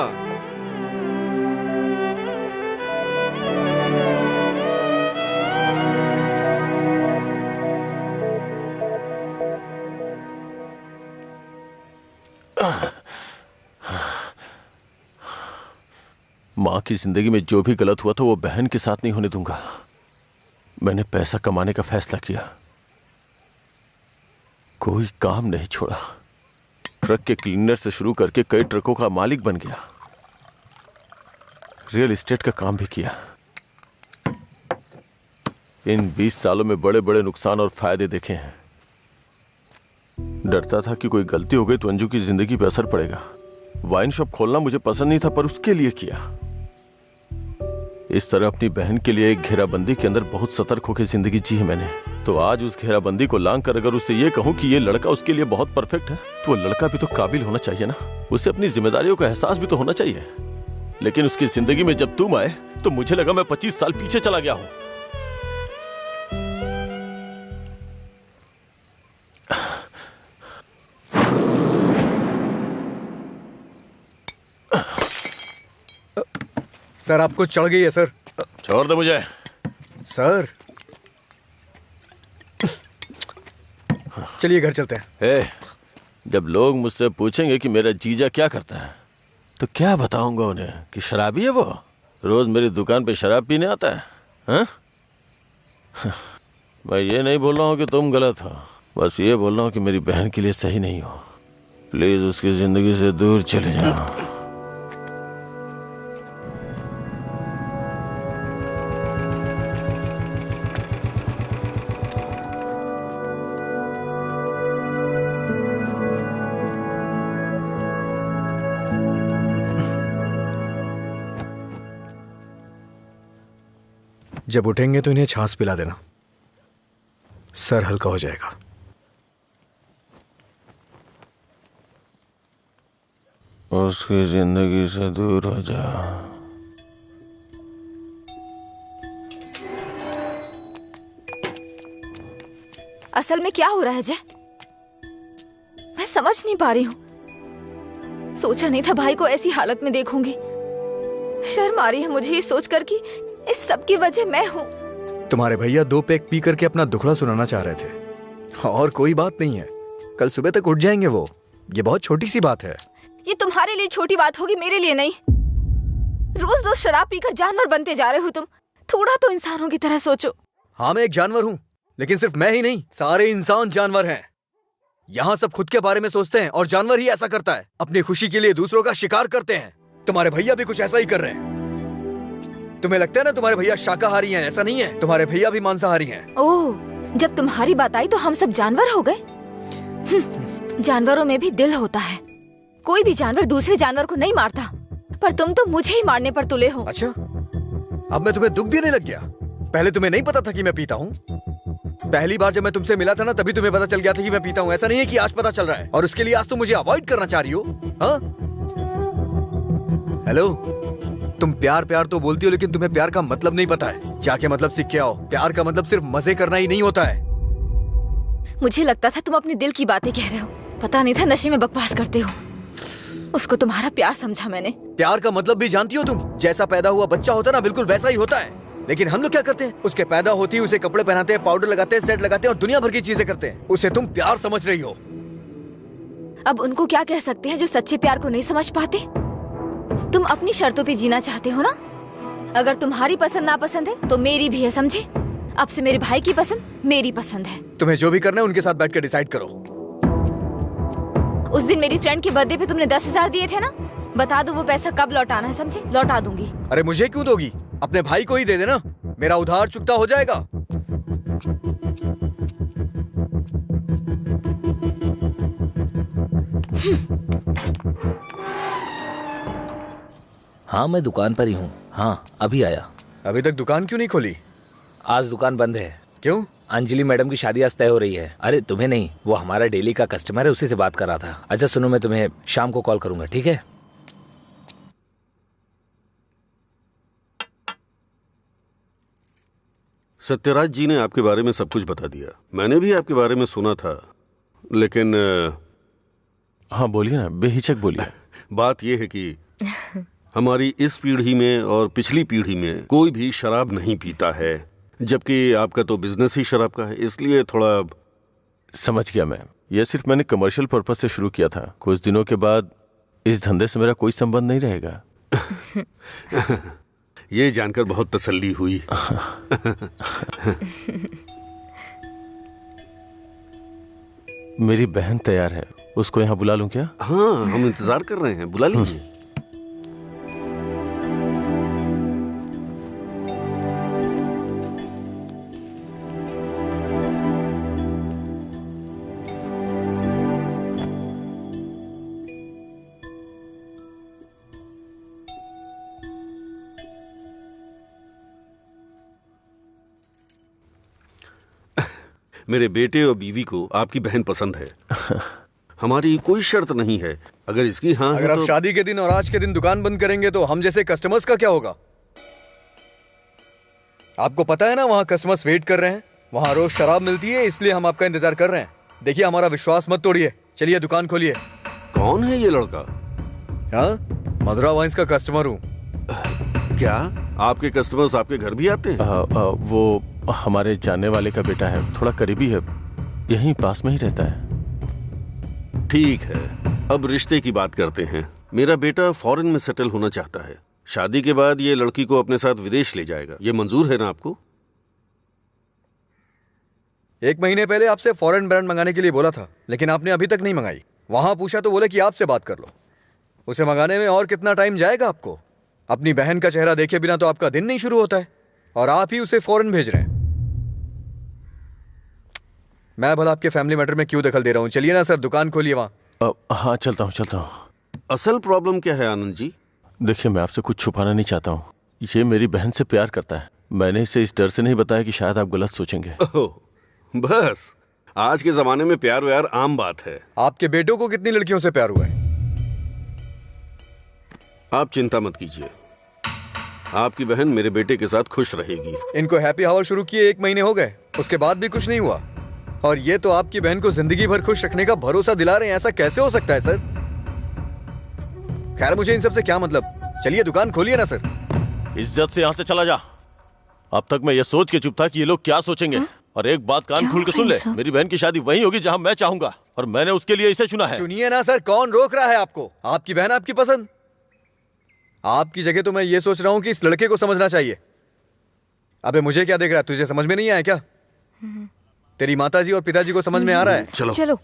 माँ की जिंदगी में जो भी गलत हुआ था वो बहन के साथ नहीं होने दूंगा। मैंने पैसा कमाने का फैसला किया, कोई काम नहीं छोड़ा। ट्रक के क्लीनर से शुरू करके कई ट्रकों का मालिक बन गया। रियल एस्टेट का काम भी किया। इन 20 सालों में बड़े बड़े नुकसान और फायदे देखे हैं। डरता था कि कोई गलती हो गई तो अंजू की जिंदगी पर असर पड़ेगा। वाइन शॉप खोलना मुझे पसंद नहीं था, पर उसके लिए किया। इस तरह अपनी बहन के लिए एक घेराबंदी के अंदर बहुत सतर्क होकर जिंदगी जी है मैंने। तो आज उस घेराबंदी को लांग कर अगर उससे ये कहूं कि ये लड़का उसके लिए बहुत परफेक्ट है, तो वो लड़का भी तो काबिल होना चाहिए ना। उसे अपनी जिम्मेदारियों का एहसास भी तो होना चाहिए। लेकिन उसकी जिंदगी में जब तुम आए तो मुझे लगा मैं 25 साल पीछे चला गया हूं। सर, आपको चढ़ गई है सर। छोड़ दे मुझे। सर, चलिए घर चलते हैं। जब लोग मुझसे पूछेंगे कि मेरा जीजा क्या करता है, तो क्या बताऊंगा उन्हें कि शराबी है वो, रोज मेरी दुकान पे शराब पीने आता है। हाँ? मैं ये नहीं बोल रहा हूँ कि तुम गलत हो, बस ये बोल रहा हूँ कि मेरी बहन के लिए सही नहीं हो। प्लीज उसकी जिंदगी से दूर चले जाओ। जब उठेंगे तो इन्हें छाछ पिला देना, सर हल्का हो जाएगा। उसकी जिंदगी से दूर हो जा। असल में क्या हो रहा है जय? मैं समझ नहीं पा रही हूँ। सोचा नहीं था भाई को ऐसी हालत में देखूंगी। शर्म आ रही है मुझे ये सोचकर कि इस सब की वजह मैं हूँ। तुम्हारे भैया 2 पैक पी करके अपना दुखड़ा सुनाना चाह रहे थे, और कोई बात नहीं है, कल सुबह तक उठ जाएंगे वो। ये बहुत छोटी सी बात है। ये तुम्हारे लिए छोटी बात होगी, मेरे लिए नहीं। रोज रोज शराब पीकर जानवर बनते जा रहे हो तुम। थोड़ा तो इंसानों की तरह सोचो। हाँ, मैं एक जानवर हूँ, लेकिन सिर्फ मैं ही नहीं, सारे इंसान जानवर हैं। यहाँ सब खुद के बारे में सोचते हैं और जानवर ही ऐसा करता है, अपनी खुशी के लिए दूसरों का शिकार करते हैं। तुम्हारे भैया भी कुछ ऐसा ही कर रहे हैं। तुम्हें लगता है ना तुम्हारे भैया शाकाहारी हैं, ऐसा नहीं है, तुम्हारे भैया भी मांसाहारी हैं। ओह, जब तुम्हारी बात आई तो हम सब जानवर हो गए। जानवरों में भी दिल होता है। कोई भी जानवर दूसरे जानवर को नहीं मारता, पर तुम तो मुझे ही मारने पर तुले हो। अच्छा, अब मैं तुम्हें दुख देने लग गया? पहले तुम्हें नहीं पता था कि मैं पीता हूँ? पहली बार जब मैं तुमसे मिला था ना, तभी तुम्हें पता चल गया था कि मैं पीता हूँ। ऐसा नहीं है कि आज पता चल रहा है, और उसके लिए आज तुम मुझे अवॉइड करना चाह रही हो? हाँ? हेलो, तुम प्यार प्यार तो बोलती हो, लेकिन तुम्हें प्यार का मतलब नहीं पता है। जाके मतलब सीख के आओ। प्यार का मतलब सिर्फ मजे करना ही नहीं होता है। मुझे लगता था तुम अपने दिल की बातें कह रहे हो, पता नहीं था नशे में बकवास करते हो। उसको तुम्हारा प्यार समझा मैंने। प्यार का मतलब भी जानती हो तुम? जैसा पैदा हुआ बच्चा होता है ना, बिल्कुल वैसा ही होता है। लेकिन हम लोग क्या करते हैं? उसके पैदा होती है उसे कपड़े पहनाते हैं, पाउडर लगाते हैं, सेट लगाते हैं और दुनिया भर की चीजें करते हैं। उसे तुम प्यार समझ रही हो। अब उनको क्या कह सकते हैं जो सच्चे प्यार को नहीं समझ पाते? तुम अपनी शर्तों पे जीना चाहते हो ना? अगर तुम्हारी पसंद नापसंद है तो मेरी भी है, समझे? अब से मेरे भाई की पसंद मेरी पसंद है। तुम्हें जो भी करना है उनके साथ बैठ कर डिसाइड करो। उस दिन मेरी फ्रेंड के बर्थडे पे तुमने 10,000 दिए थे ना? बता दो वो पैसा कब लौटाना है, समझे? लौटा दूंगी। अरे मुझे क्यों दोगी? अपने भाई को ही दे देना, मेरा उधार चुकता हो जाएगा। हाँ मैं दुकान पर ही हूँ। हाँ अभी आया। अभी तक दुकान क्यों नहीं खोली? आज दुकान बंद है। क्यों? अंजलि मैडम की शादी आज तय हो रही है। अरे तुम्हें नहीं, वो हमारा डेली का कस्टमर है, उसी से बात कर रहा था। अच्छा सुनो, मैं तुम्हें शाम को कॉल करूंगा, ठीक है? सत्यराज जी ने आपके बारे में सब कुछ बता दिया। मैंने भी आपके बारे में सुना था, लेकिन हाँ बोलिए ना, बेहिचक बोलिए। बात यह है कि हमारी इस पीढ़ी में और पिछली पीढ़ी में कोई भी शराब नहीं पीता है, जबकि आपका तो बिजनेस ही शराब का है, इसलिए थोड़ा। समझ गया मैं। यह सिर्फ मैंने कमर्शियल पर्पस से शुरू किया था। कुछ दिनों के बाद इस धंधे से मेरा कोई संबंध नहीं रहेगा। ये जानकर बहुत तसल्ली हुई। मेरी बहन तैयार है, उसको यहाँ बुला लूं क्या? हाँ हम इंतजार कर रहे हैं, बुला लीजिए। मेरे बेटे और बीवी को आपकी बहन पसंद है। हमारी कोई शर्त नहीं है। अगर इसकी हाँ अगर आप शादी के दिन और आज के दिन दुकान बंद करेंगे तो हम जैसे कस्टमर्स का क्या होगा? आपको पता है ना वहाँ कस्टमर्स वेट कर रहे हैं, वहाँ रोज शराब मिलती है, इसलिए हम आपका इंतजार कर रहे हैं। देखिए हमारा विश्वास मत तोड़िए, चलिए दुकान खोलिए। कौन है ये लड़का? हाँ मधुरा वाइन्स का कस्टमर हूँ। क्या आपके कस्टमर्स आपके घर भी आते हैं? वो हमारे जानने वाले का बेटा है, थोड़ा करीबी है, यहीं पास में ही रहता है। ठीक है, अब रिश्ते की बात करते हैं। मेरा बेटा फॉरेन में सेटल होना चाहता है। शादी के बाद ये लड़की को अपने साथ विदेश ले जाएगा। ये मंजूर है ना आपको? 1 महीने पहले आपसे फॉरेन ब्रांड मंगाने के लिए बोला था, लेकिन आपने अभी तक नहीं मंगाई। वहां पूछा तो बोले कि आपसे बात कर लो। उसे मंगाने में और कितना टाइम जाएगा आपको? अपनी बहन का चेहरा देखे बिना तो आपका दिन नहीं शुरू होता है, और आप ही उसे फॉरेन भेज रहे हैं। मैं भला आपके फैमिली मैटर में क्यों दखल दे रहा हूँ? चलिए ना सर, दुकान खोलिए वहां। हाँ चलता हूँ। असल प्रॉब्लम क्या है आनंद जी? देखिए मैं आपसे कुछ छुपाना नहीं चाहता हूँ। ये मेरी बहन से प्यार करता है। मैंने इसे इस डर से नहीं बताया कि शायद आप गलत सोचेंगे। बस आज के जमाने में प्यार व्यार आम बात है। आपके बेटों को कितनी लड़कियों से प्यार हुआ है? आप चिंता मत कीजिए, आपकी बहन मेरे बेटे के साथ खुश रहेगी। इनको हैप्पी आवर शुरू किए 1 महीने हो गए, उसके बाद भी कुछ नहीं हुआ, और ये तो आपकी बहन को जिंदगी भर खुश रखने का भरोसा दिला रहे हैं। ऐसा कैसे हो सकता है सर? खैर मुझे इन सब से क्या मतलब, चलिए दुकान खोलिए ना सर। इज्जत से यहाँ से चला जा। अब तक मैं ये सोच के चुप था कि ये लोग क्या सोचेंगे। और एक बात कान खोल के सुन ले, मेरी बहन की शादी वहीं होगी जहाँ मैं चाहूंगा, और मैंने उसके लिए इसे चुना है। चुनिए ना सर, कौन रोक रहा है आपको? आपकी बहन आपकी पसंद। आपकी जगह तो मैं ये सोच रहा हूँ कि इस लड़के को समझना चाहिए। अबे मुझे क्या देख रहा है, तुझे समझ में नहीं आया क्या? तेरी माताजी और पिताजी को समझ में आ रहा है? चलो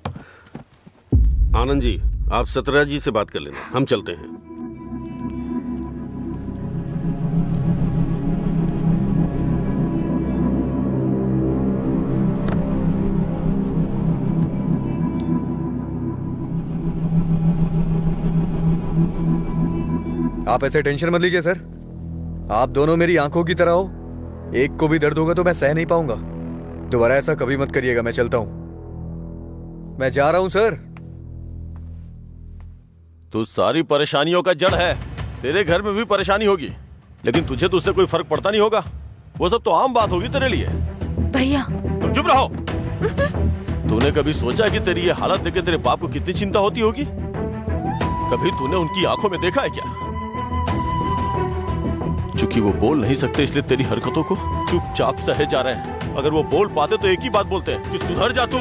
आनंद जी, आप सत्यराज जी से बात कर लेना, हम चलते हैं। आप ऐसे टेंशन मत लीजिए सर, आप दोनों मेरी आंखों की तरह हो। एक को भी दर्द होगा तो मैं सह नहीं पाऊंगा। दोबारा ऐसा कभी मत करिएगा। मैं चलता हूं, मैं जा रहा हूं सर। तू सारी परेशानियों का जड़ है। तेरे घर में भी परेशानी होगी, लेकिन तुझे तो उससे कोई फर्क पड़ता नहीं होगा। वो सब तो आम बात होगी तेरे लिए। भैया तुम चुप रहो। तूने कभी सोचा कि तेरी ये हालत देख के तेरे बाप को कितनी चिंता होती होगी? कभी तूने उनकी आंखों में देखा है क्या? चूंकि वो बोल नहीं सकते, इसलिए तेरी हरकतों को चुपचाप सहे जा रहे हैं। अगर वो बोल पाते तो एक ही बात बोलते हैं कि सुधर जा तू।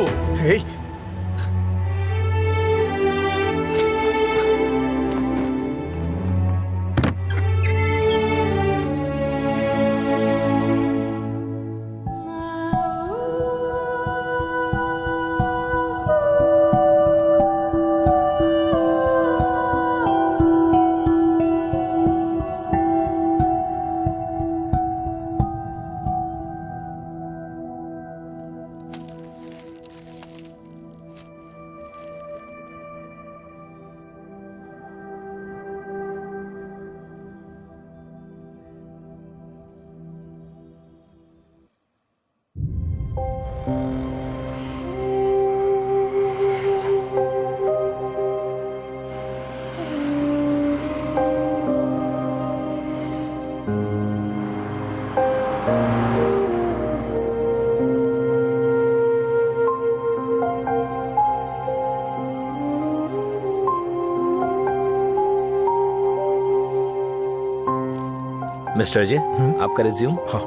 मिस्टर जी, आपका रिज्यूम। हाँ।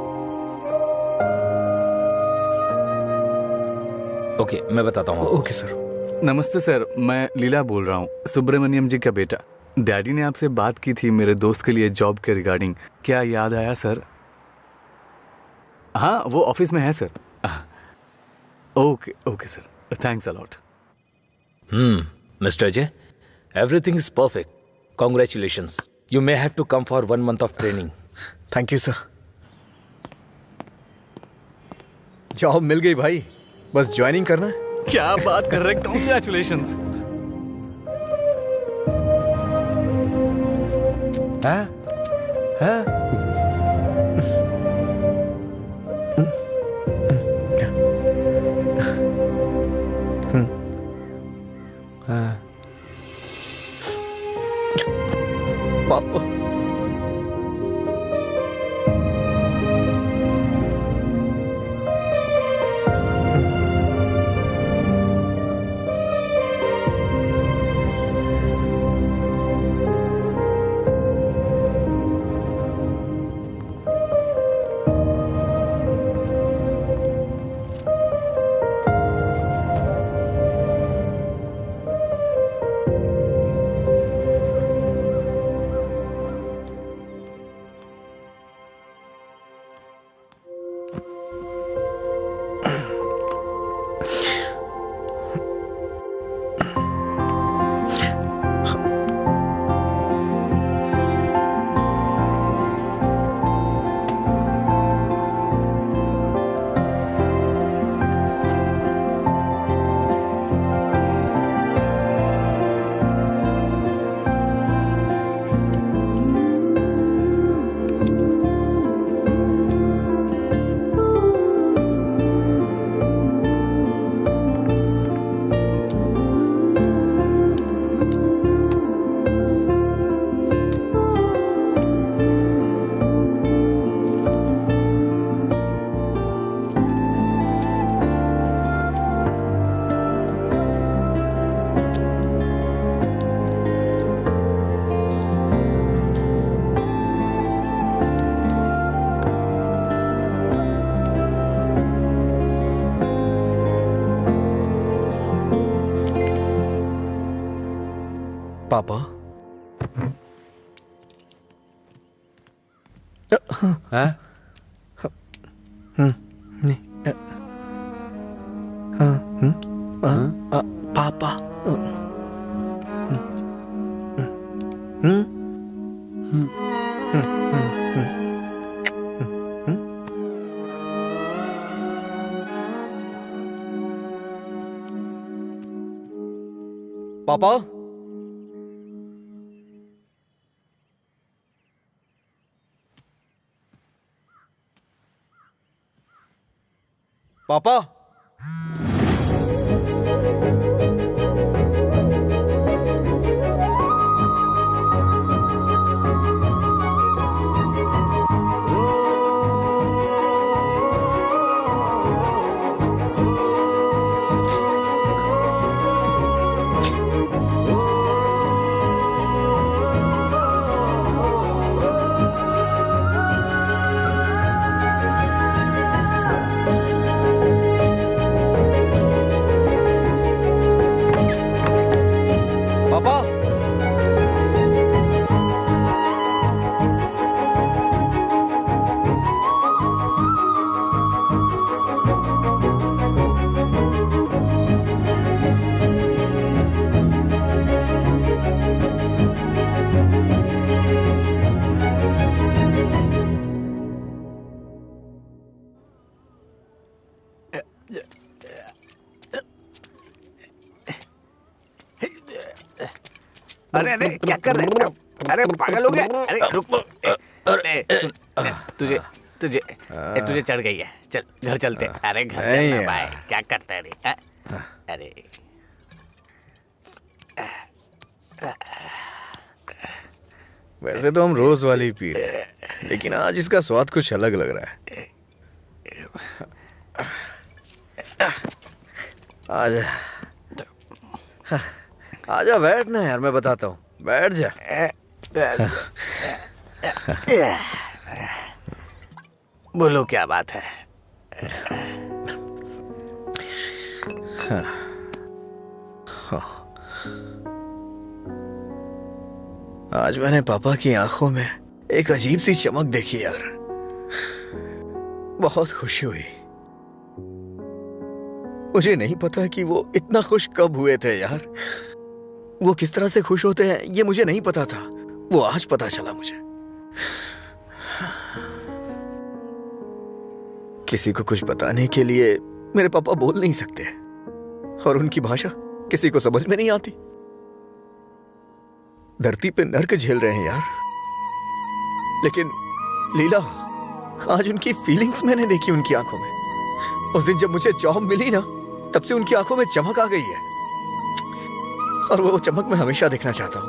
ओके, मैं बताता हूँ। Okay sir. नमस्ते सर, मैं लीला बोल रहा हूँ, सुब्रमण्यम जी का बेटा। डैडी ने आपसे बात की थी मेरे दोस्त के लिए जॉब के रिगार्डिंग, क्या याद आया सर? हाँ, वो ऑफिस में है sir. Okay okay sir, thanks a lot. Mister ji, everything is perfect. Congratulations. You may have to come for 1 month of training. Thank you sir. Job मिल गई भाई, बस ज्वाइनिंग करना है। क्या बात कर रहे हैं, कॉन्ग्रेचुलेशंस। हाँ? हाँ? हाँ। पापा, पापा। हाँ? पापा। पापा, पापा, पापा, अरे अरे क्या कर रहे हैं? अरे पागल हो गया? अरे रुक। अरे सुन, तुझे तुझे चढ़ गई है। चल घर चलते। अरे घर नहीं चलना यार। भाई, क्या करता है रे? अरे वैसे तो हम रोज वाली पी रहे हैं, लेकिन आज इसका स्वाद कुछ अलग लग रहा है। आजा आजा, बैठ ना यार, मैं बताता हूँ, बैठ जा। बोलो क्या बात है? आज मैंने पापा की आंखों में एक अजीब सी चमक देखी यार, बहुत खुशी हुई। मुझे नहीं पता कि वो इतना खुश कब हुए थे यार। वो किस तरह से खुश होते हैं ये मुझे नहीं पता था, वो आज पता चला मुझे। किसी को कुछ बताने के लिए मेरे पापा बोल नहीं सकते, और उनकी भाषा किसी को समझ में नहीं आती। धरती पे नर्क झेल रहे हैं यार, लेकिन लीला, आज उनकी फीलिंग्स मैंने देखी उनकी आंखों में। उस दिन जब मुझे जॉब मिली ना, तब से उनकी आंखों में चमक आ गई है, और वो चमक मैं हमेशा देखना चाहता हूं।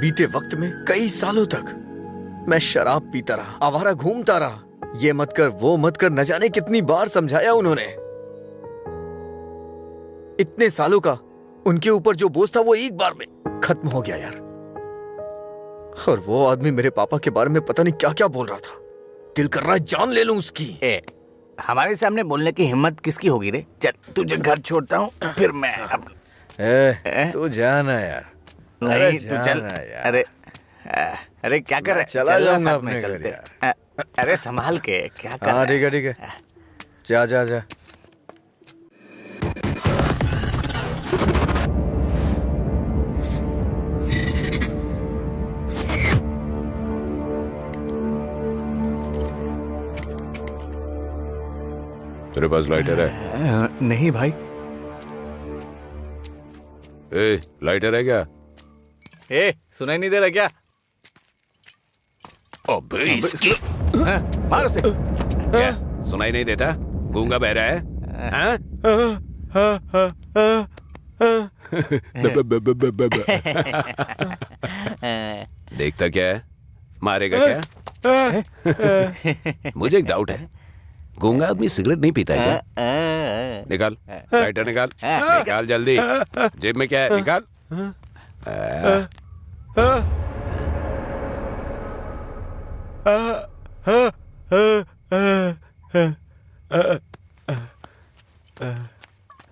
बीते वक्त में कई सालों तक मैं शराब पीता रहा, आवारा घूमता रहा, ये मत कर वो मत कर, न जाने कितनी बार समझाया उन्होंने। इतने सालों का उनके ऊपर जो बोझ था वो एक बार में खत्म हो गया यार। और वो आदमी मेरे पापा के बारे में पता नहीं क्या क्या बोल रहा था। दिल कर रहा है जान ले लूं उसकी। हमारे सामने बोलने की हिम्मत किसकी होगी रे? चल तुझे घर छोड़ता हूँ, फिर मैं तू जाना यार। नहीं तू चल। अरे अरे क्या कर रहा है? चला जाऊंगा अपने घर यार। अरे संभाल के क्या कर? हाँ ठीक है ठीक है, जा जा जा। तेरे पास लाइटर है? नहीं भाई। ए, लाइटर है क्या? ए, सुनाई नहीं दे रहा क्या? अबे इसकी मार उसे। क्या सुनाई नहीं देता? गूंगा बहरा है? हाँ? देखता क्या है? मारेगा क्या? मुझे एक डाउट है, गूंगा आदमी सिगरेट नहीं पीता है क्या? निकाल लाइटर, निकाल निकाल जल्दी। जेब में क्या है? निकाल।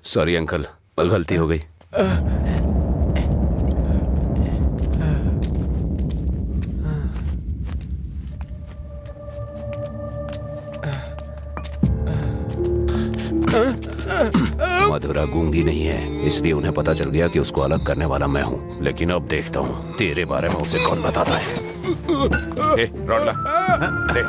सॉरी अंकल, गलती हो गई। मधुरा गूंगी नहीं है, इसलिए उन्हें पता चल गया कि उसको अलग करने वाला मैं हूँ। लेकिन अब देखता हूँ तेरे बारे में उसे कौन बताता है। ए, रॉड ला। ले।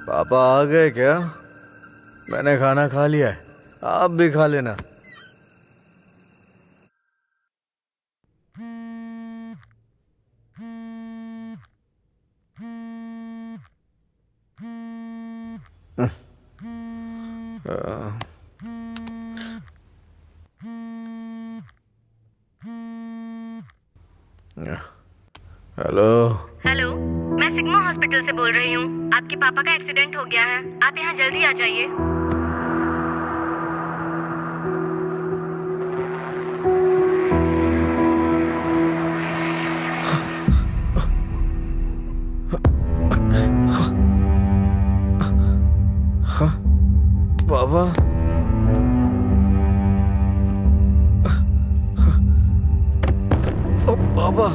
पापा आ गए क्या? मैंने खाना खा लिया है, आप भी खा लेना। हेलो हेलो, मैं सिग्मा हॉस्पिटल से बोल रही हूँ। आपके पापा का एक्सीडेंट हो गया है, आप यहाँ जल्दी आ जाइए। पापा, पापा,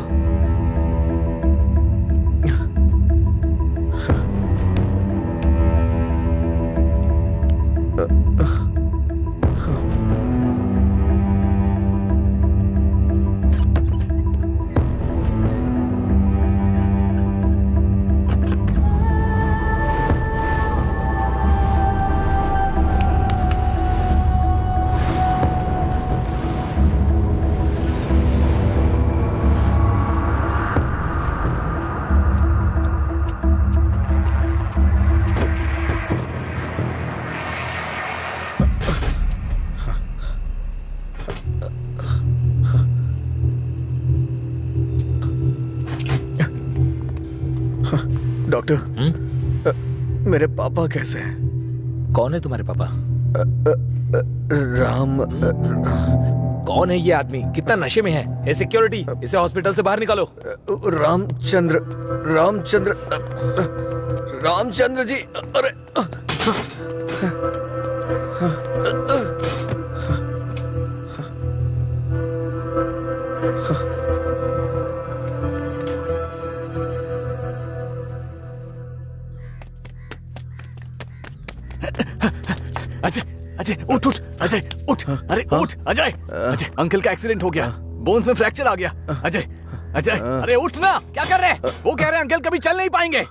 मेरे पापा कैसे हैं? कौन है तुम्हारे पापा? राम। कौन है ये आदमी? कितना नशे में है? ए सिक्योरिटी, इसे हॉस्पिटल से बाहर निकालो। रामचंद्र जी। अरे अजय उठ अजय उठ। अरे उठ अजय। अजय अंकल का एक्सीडेंट हो गया, बोन्स में फ्रैक्चर आ गया। अजय अरे उठ ना, क्या कर रहे हैं? वो कह रहे हैं अंकल कभी चल नहीं पाएंगे।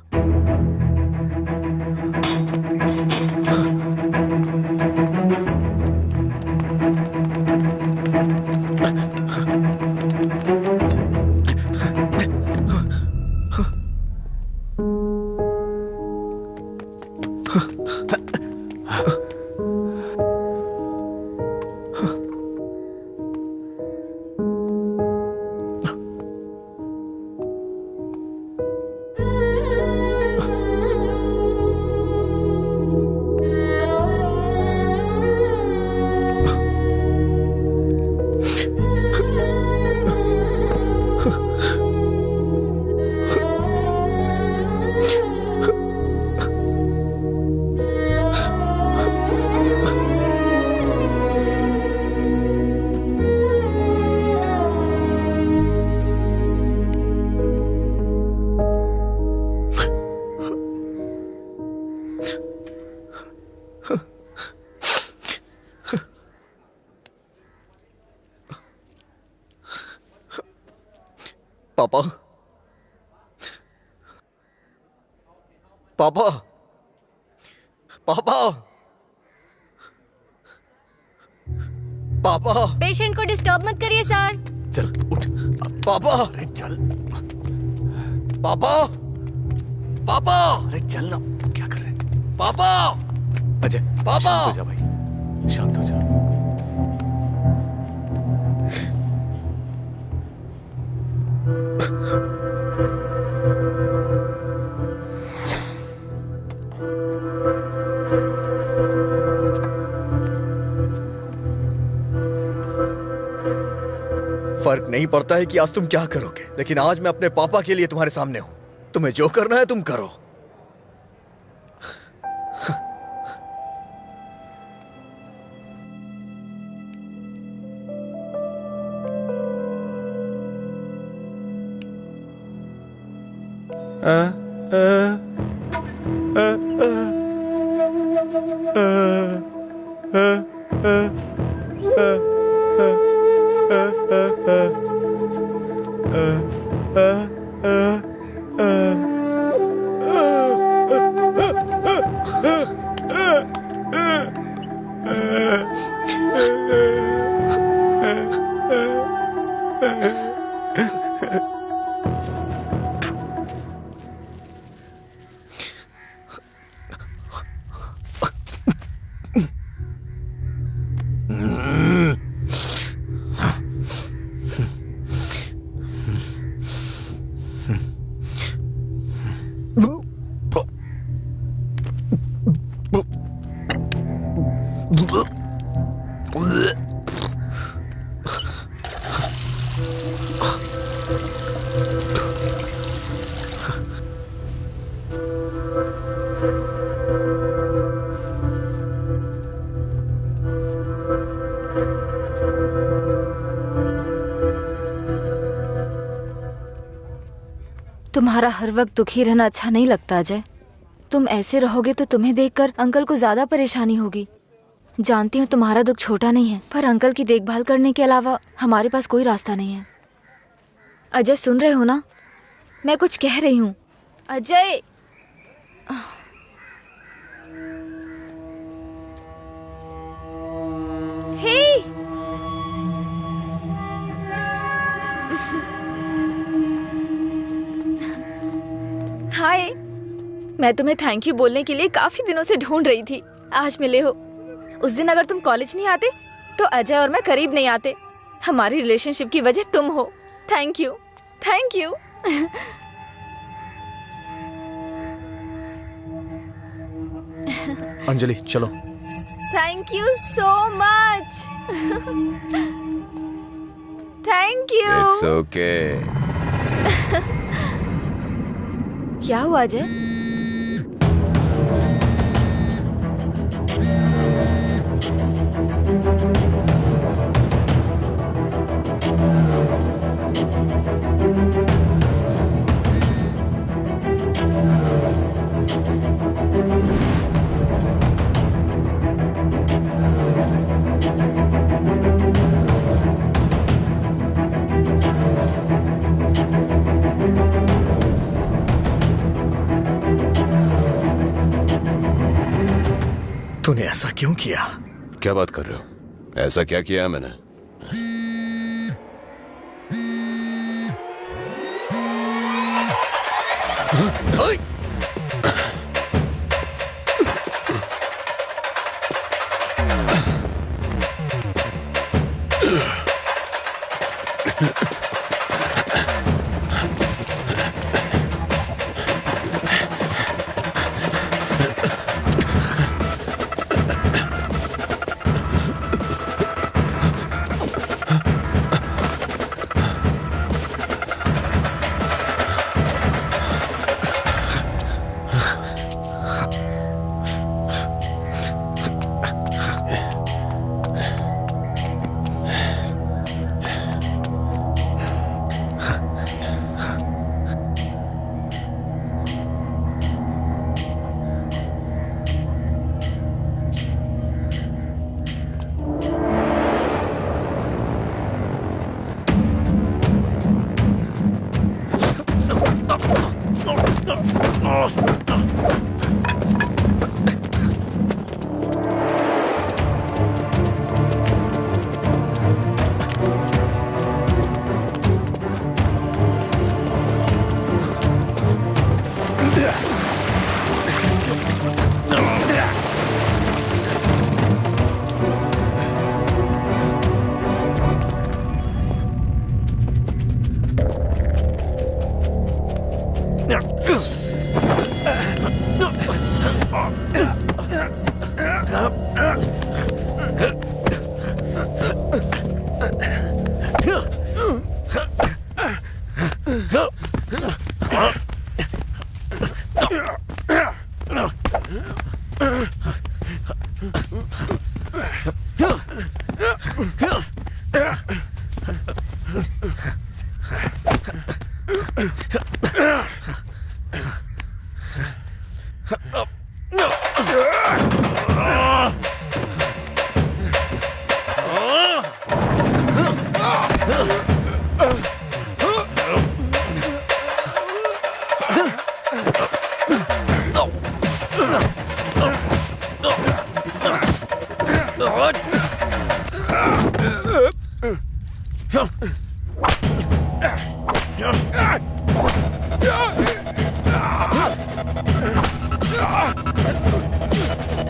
पापा पापा पापा पापा पेशेंट को डिस्टर्ब मत करिए सर। चल उठ पापा। अरे चल पापा पापा। अरे चल ना, क्या कर रहे हैं? पापा अजय पापा। शांत हो जा भाई, शांत हो जा। फर्क नहीं पड़ता है कि आज तुम क्या करोगे, लेकिन आज मैं अपने पापा के लिए तुम्हारे सामने हूं। तुम्हें जो करना है तुम करो। तुम्हारा हर वक्त दुखी रहना अच्छा नहीं लगता अजय। तुम ऐसे रहोगे तो तुम्हें देखकर अंकल को ज्यादा परेशानी होगी। जानती हूँ तुम्हारा दुख छोटा नहीं है, पर अंकल की देखभाल करने के अलावा हमारे पास कोई रास्ता नहीं है। अजय सुन रहे हो ना, मैं कुछ कह रही हूँ। अजय हे हाय, मैं तुम्हें थैंक यू बोलने के लिए काफी दिनों से ढूंढ रही थी। आज मिले हो। उस दिन अगर तुम कॉलेज नहीं आते तो अजय और मैं करीब नहीं आते। हमारी रिलेशनशिप की वजह तुम हो। Thank you, thank you. Anjali चलो। Thank you so much. Thank you. It's okay. क्या हुआ अजय? तूने ऐसा क्यों किया? क्या बात कर रहे हो? ऐसा क्या किया है मैंने?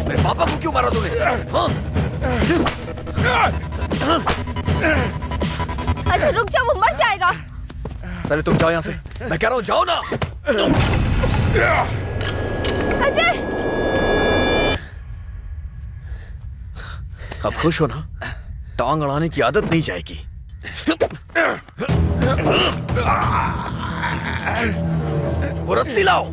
मेरे पापा को क्यों मारा तूने? हाँ? अजय रुक जा, वो मर जाएगा। पहले तुम जाओ यहाँ से। मैं कह रहा हूँ जाओ ना। अजय अब खुश हो ना? टांग अड़ाने की आदत नहीं जाएगी। वो रस्सी लाओ।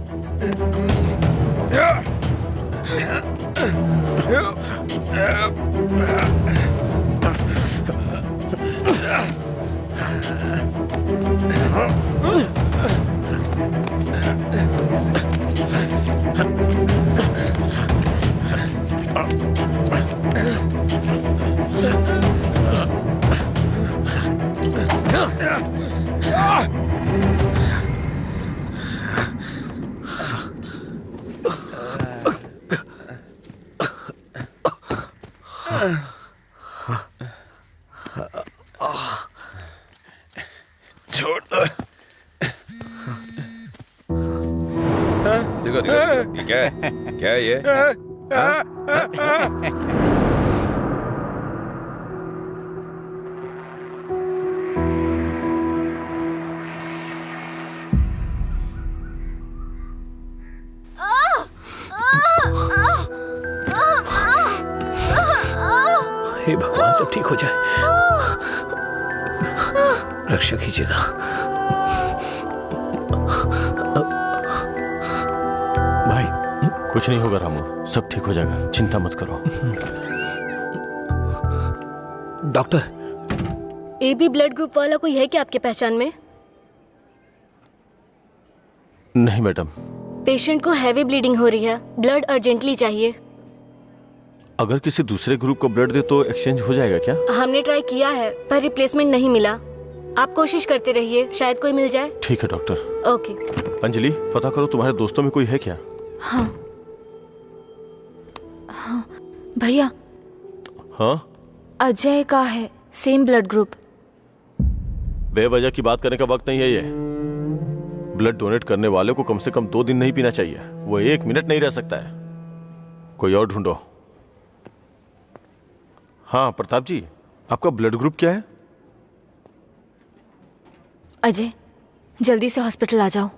छोड़ दो। देखो देखो ये क्या है? क्या है ये? हे भगवान, सब ठीक हो जाए। रक्षा कीजिएगा। भाई कुछ नहीं होगा रामू, सब ठीक हो जाएगा, चिंता मत करो। डॉक्टर, AB ब्लड ग्रुप वाला कोई है क्या आपके पहचान में? नहीं मैडम। पेशेंट को हैवी ब्लीडिंग हो रही है, ब्लड अर्जेंटली चाहिए। अगर किसी दूसरे ग्रुप को ब्लड दे तो एक्सचेंज हो जाएगा क्या? हमने ट्राई किया है पर रिप्लेसमेंट नहीं मिला। आप कोशिश करते रहिए, शायद कोई मिल जाए। ठीक है डॉक्टर। ओके। अंजलि, पता करो तुम्हारे दोस्तों में कोई है क्या? हाँ भैया, हाँ अजय का है, सेम ब्लड ग्रुप। बेवजह की बात करने का वक्त नहीं है ये। ब्लड डोनेट करने वाले को कम से कम 2 दिन नहीं पीना चाहिए, वो 1 मिनट नहीं रह सकता है। कोई और ढूंढो। हाँ प्रताप जी, आपका ब्लड ग्रुप क्या है? अजय, जल्दी से हॉस्पिटल आ जाओ।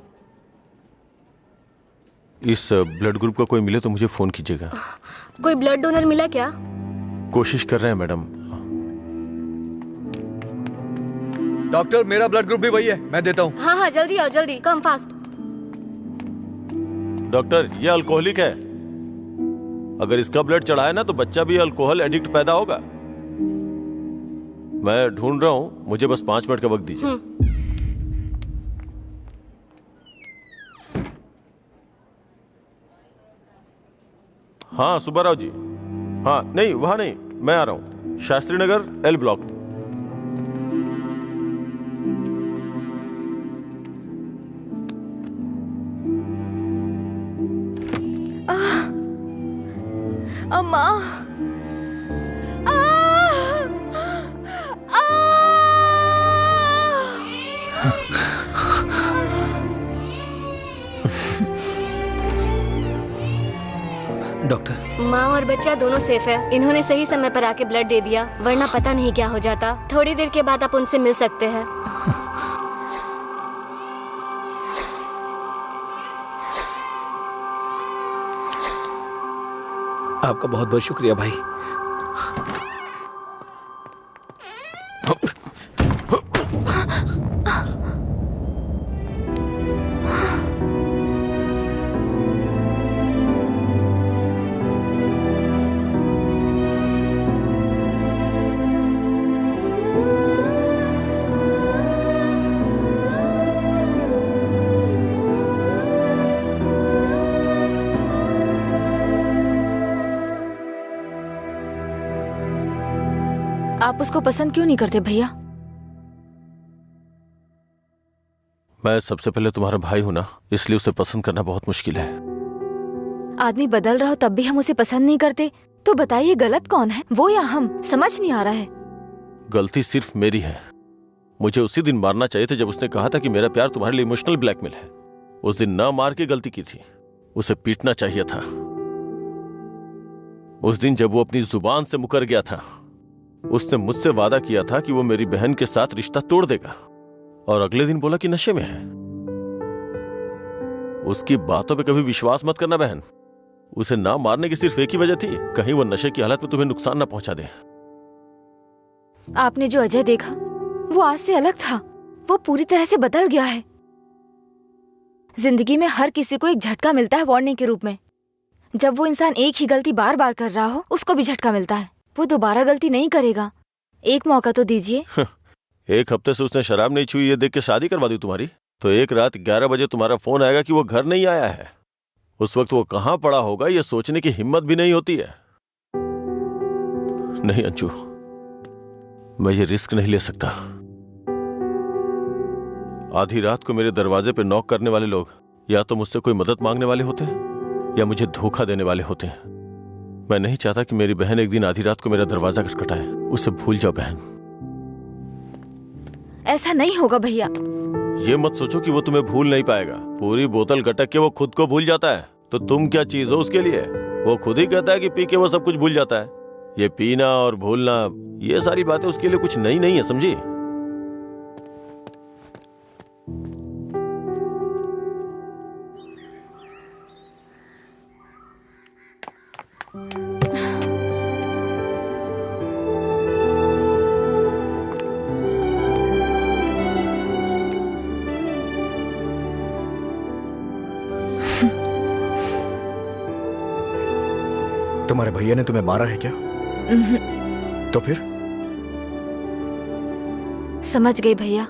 इस ब्लड ग्रुप का कोई मिले तो मुझे फोन कीजिएगा। कोई ब्लड डोनर मिला क्या? कोशिश कर रहे हैं मैडम। डॉक्टर, मेरा ब्लड ग्रुप भी वही है, मैं देता हूँ। हाँ हाँ, जल्दी आओ, जल्दी, कम फास्ट। डॉक्टर, ये अल्कोहलिक है, अगर इसका ब्लड चढ़ाए ना तो बच्चा भी अल्कोहल एडिक्ट पैदा होगा। मैं ढूंढ रहा हूँ, मुझे बस 5 मिनट का वक्त दीजिए। हाँ सुब्बाराव जी। हाँ नहीं, वहां नहीं, मैं आ रहा हूँ, शास्त्री नगर L ब्लॉक। अम्मा, डॉक्टर, माँ और बच्चा दोनों सेफ है। इन्होंने सही समय पर आके ब्लड दे दिया, वरना पता नहीं क्या हो जाता। थोड़ी देर के बाद आप उनसे मिल सकते हैं। आपका बहुत बहुत शुक्रिया भाई। आप उसको पसंद क्यों नहीं करते भैया? मैं सबसे पहले तुम्हारा भाई हूं ना, इसलिए उसे पसंद करना बहुत मुश्किल है। आदमी बदल रहा हो तब भी हम उसे पसंद नहीं करते, तो बताइए गलत कौन है, वो या हम? समझ नहीं आ रहा है। गलती सिर्फ मेरी है। मुझे उसी दिन मारना चाहिए था जब उसने कहा था कि मेरा प्यार तुम्हारे लिए इमोशनल ब्लैकमेल है। उस दिन ना मार के गलती की थी, उसे पीटना चाहिए था। उस दिन जब वो अपनी जुबान से मुकर गया था, उसने मुझसे वादा किया था कि वो मेरी बहन के साथ रिश्ता तोड़ देगा, और अगले दिन बोला कि नशे में है। उसकी बातों पे कभी विश्वास मत करना बहन। उसे ना मारने की सिर्फ एक ही वजह थी, कहीं वो नशे की हालत में तुम्हें नुकसान ना पहुंचा दे। आपने जो अजय देखा वो आज से अलग था, वो पूरी तरह से बदल गया है। जिंदगी में हर किसी को एक झटका मिलता है वार्निंग के रूप में। जब वो इंसान एक ही गलती बार बार कर रहा हो, उसको भी झटका मिलता है। वो दोबारा गलती नहीं करेगा, एक मौका तो दीजिए। 1 हफ्ते से उसने शराब नहीं छुई, ये देख के शादी करवा दी तुम्हारी। तो एक रात 11 बजे तुम्हारा फोन आएगा कि वो घर नहीं आया है। उस वक्त वो कहां पड़ा होगा ये सोचने की हिम्मत भी नहीं होती है। नहीं अंशु, मैं ये रिस्क नहीं ले सकता। आधी रात को मेरे दरवाजे पे नॉक करने वाले लोग या तो मुझसे कोई मदद मांगने वाले होते हैं या मुझे धोखा देने वाले होते हैं। मैं नहीं चाहता कि मेरी बहन एक दिन आधी रात को मेरा दरवाजा खटखटाए। उसे भूल जाओ बहन। ऐसा नहीं होगा भैया। ये मत सोचो कि वो तुम्हें भूल नहीं पाएगा। पूरी बोतल गटक के वो खुद को भूल जाता है, तो तुम क्या चीज हो उसके लिए? वो खुद ही कहता है कि पी के वो सब कुछ भूल जाता है। ये पीना और भूलना, ये सारी बातें उसके लिए कुछ नई नहीं है, समझी? तुम्हारे भैया ने तुम्हें मारा है क्या? तो फिर? समझ गई भैया,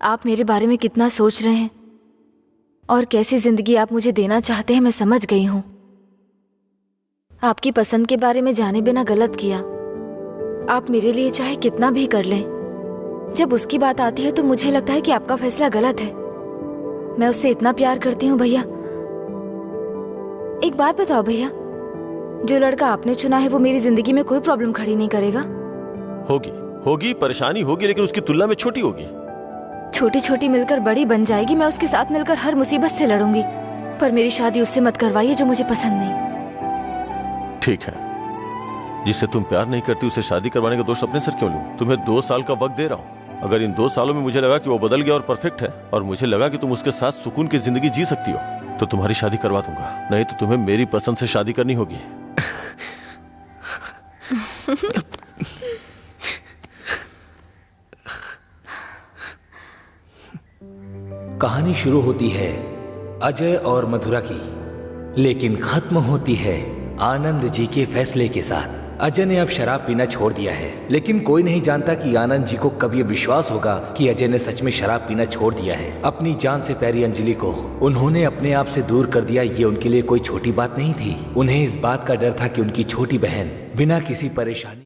आप मेरे बारे में कितना सोच रहे हैं और कैसी जिंदगी आप मुझे देना चाहते हैं, मैं समझ गई हूं। आपकी पसंद के बारे में जाने बिना गलत किया। आप मेरे लिए चाहे कितना भी कर लें, जब उसकी बात आती है तो मुझे लगता है कि आपका फैसला गलत है। मैं उससे इतना प्यार करती हूँ भैया। एक बात बताओ भैया, जो लड़का आपने चुना है वो मेरी जिंदगी में कोई प्रॉब्लम खड़ी नहीं करेगा? होगी, परेशानी होगी, लेकिन उसकी तुलना में छोटी होगी। छोटी छोटी मिलकर बड़ी बन जाएगी। मैं उसके साथ मिलकर हर मुसीबत से लड़ूंगी, पर मेरी शादी उससे मत करवाइए जो मुझे पसंद नहीं। ठीक है, जिससे तुम प्यार नहीं करती उसे शादी करवाने का दोष अपने सर क्यों लूं? तुम्हें 2 साल का वक्त दे रहा हूं। अगर इन 2 सालों में मुझे लगा कि वो बदल गया और परफेक्ट है, और मुझे लगा कि तुम उसके साथ सुकून की जिंदगी जी सकती हो, तो तुम्हारी शादी करवा दूंगा। नहीं तो तुम्हें मेरी पसंद से शादी करनी होगी। कहानी शुरू होती है अजय और मधुरा की, लेकिन खत्म होती है आनंद जी के फैसले के साथ। अजय ने अब शराब पीना छोड़ दिया है, लेकिन कोई नहीं जानता कि आनंद जी को कब ये विश्वास होगा कि अजय ने सच में शराब पीना छोड़ दिया है। अपनी जान से प्यारी अंजलि को उन्होंने अपने आप से दूर कर दिया, ये उनके लिए कोई छोटी बात नहीं थी। उन्हें इस बात का डर था कि उनकी छोटी बहन बिना किसी परेशानी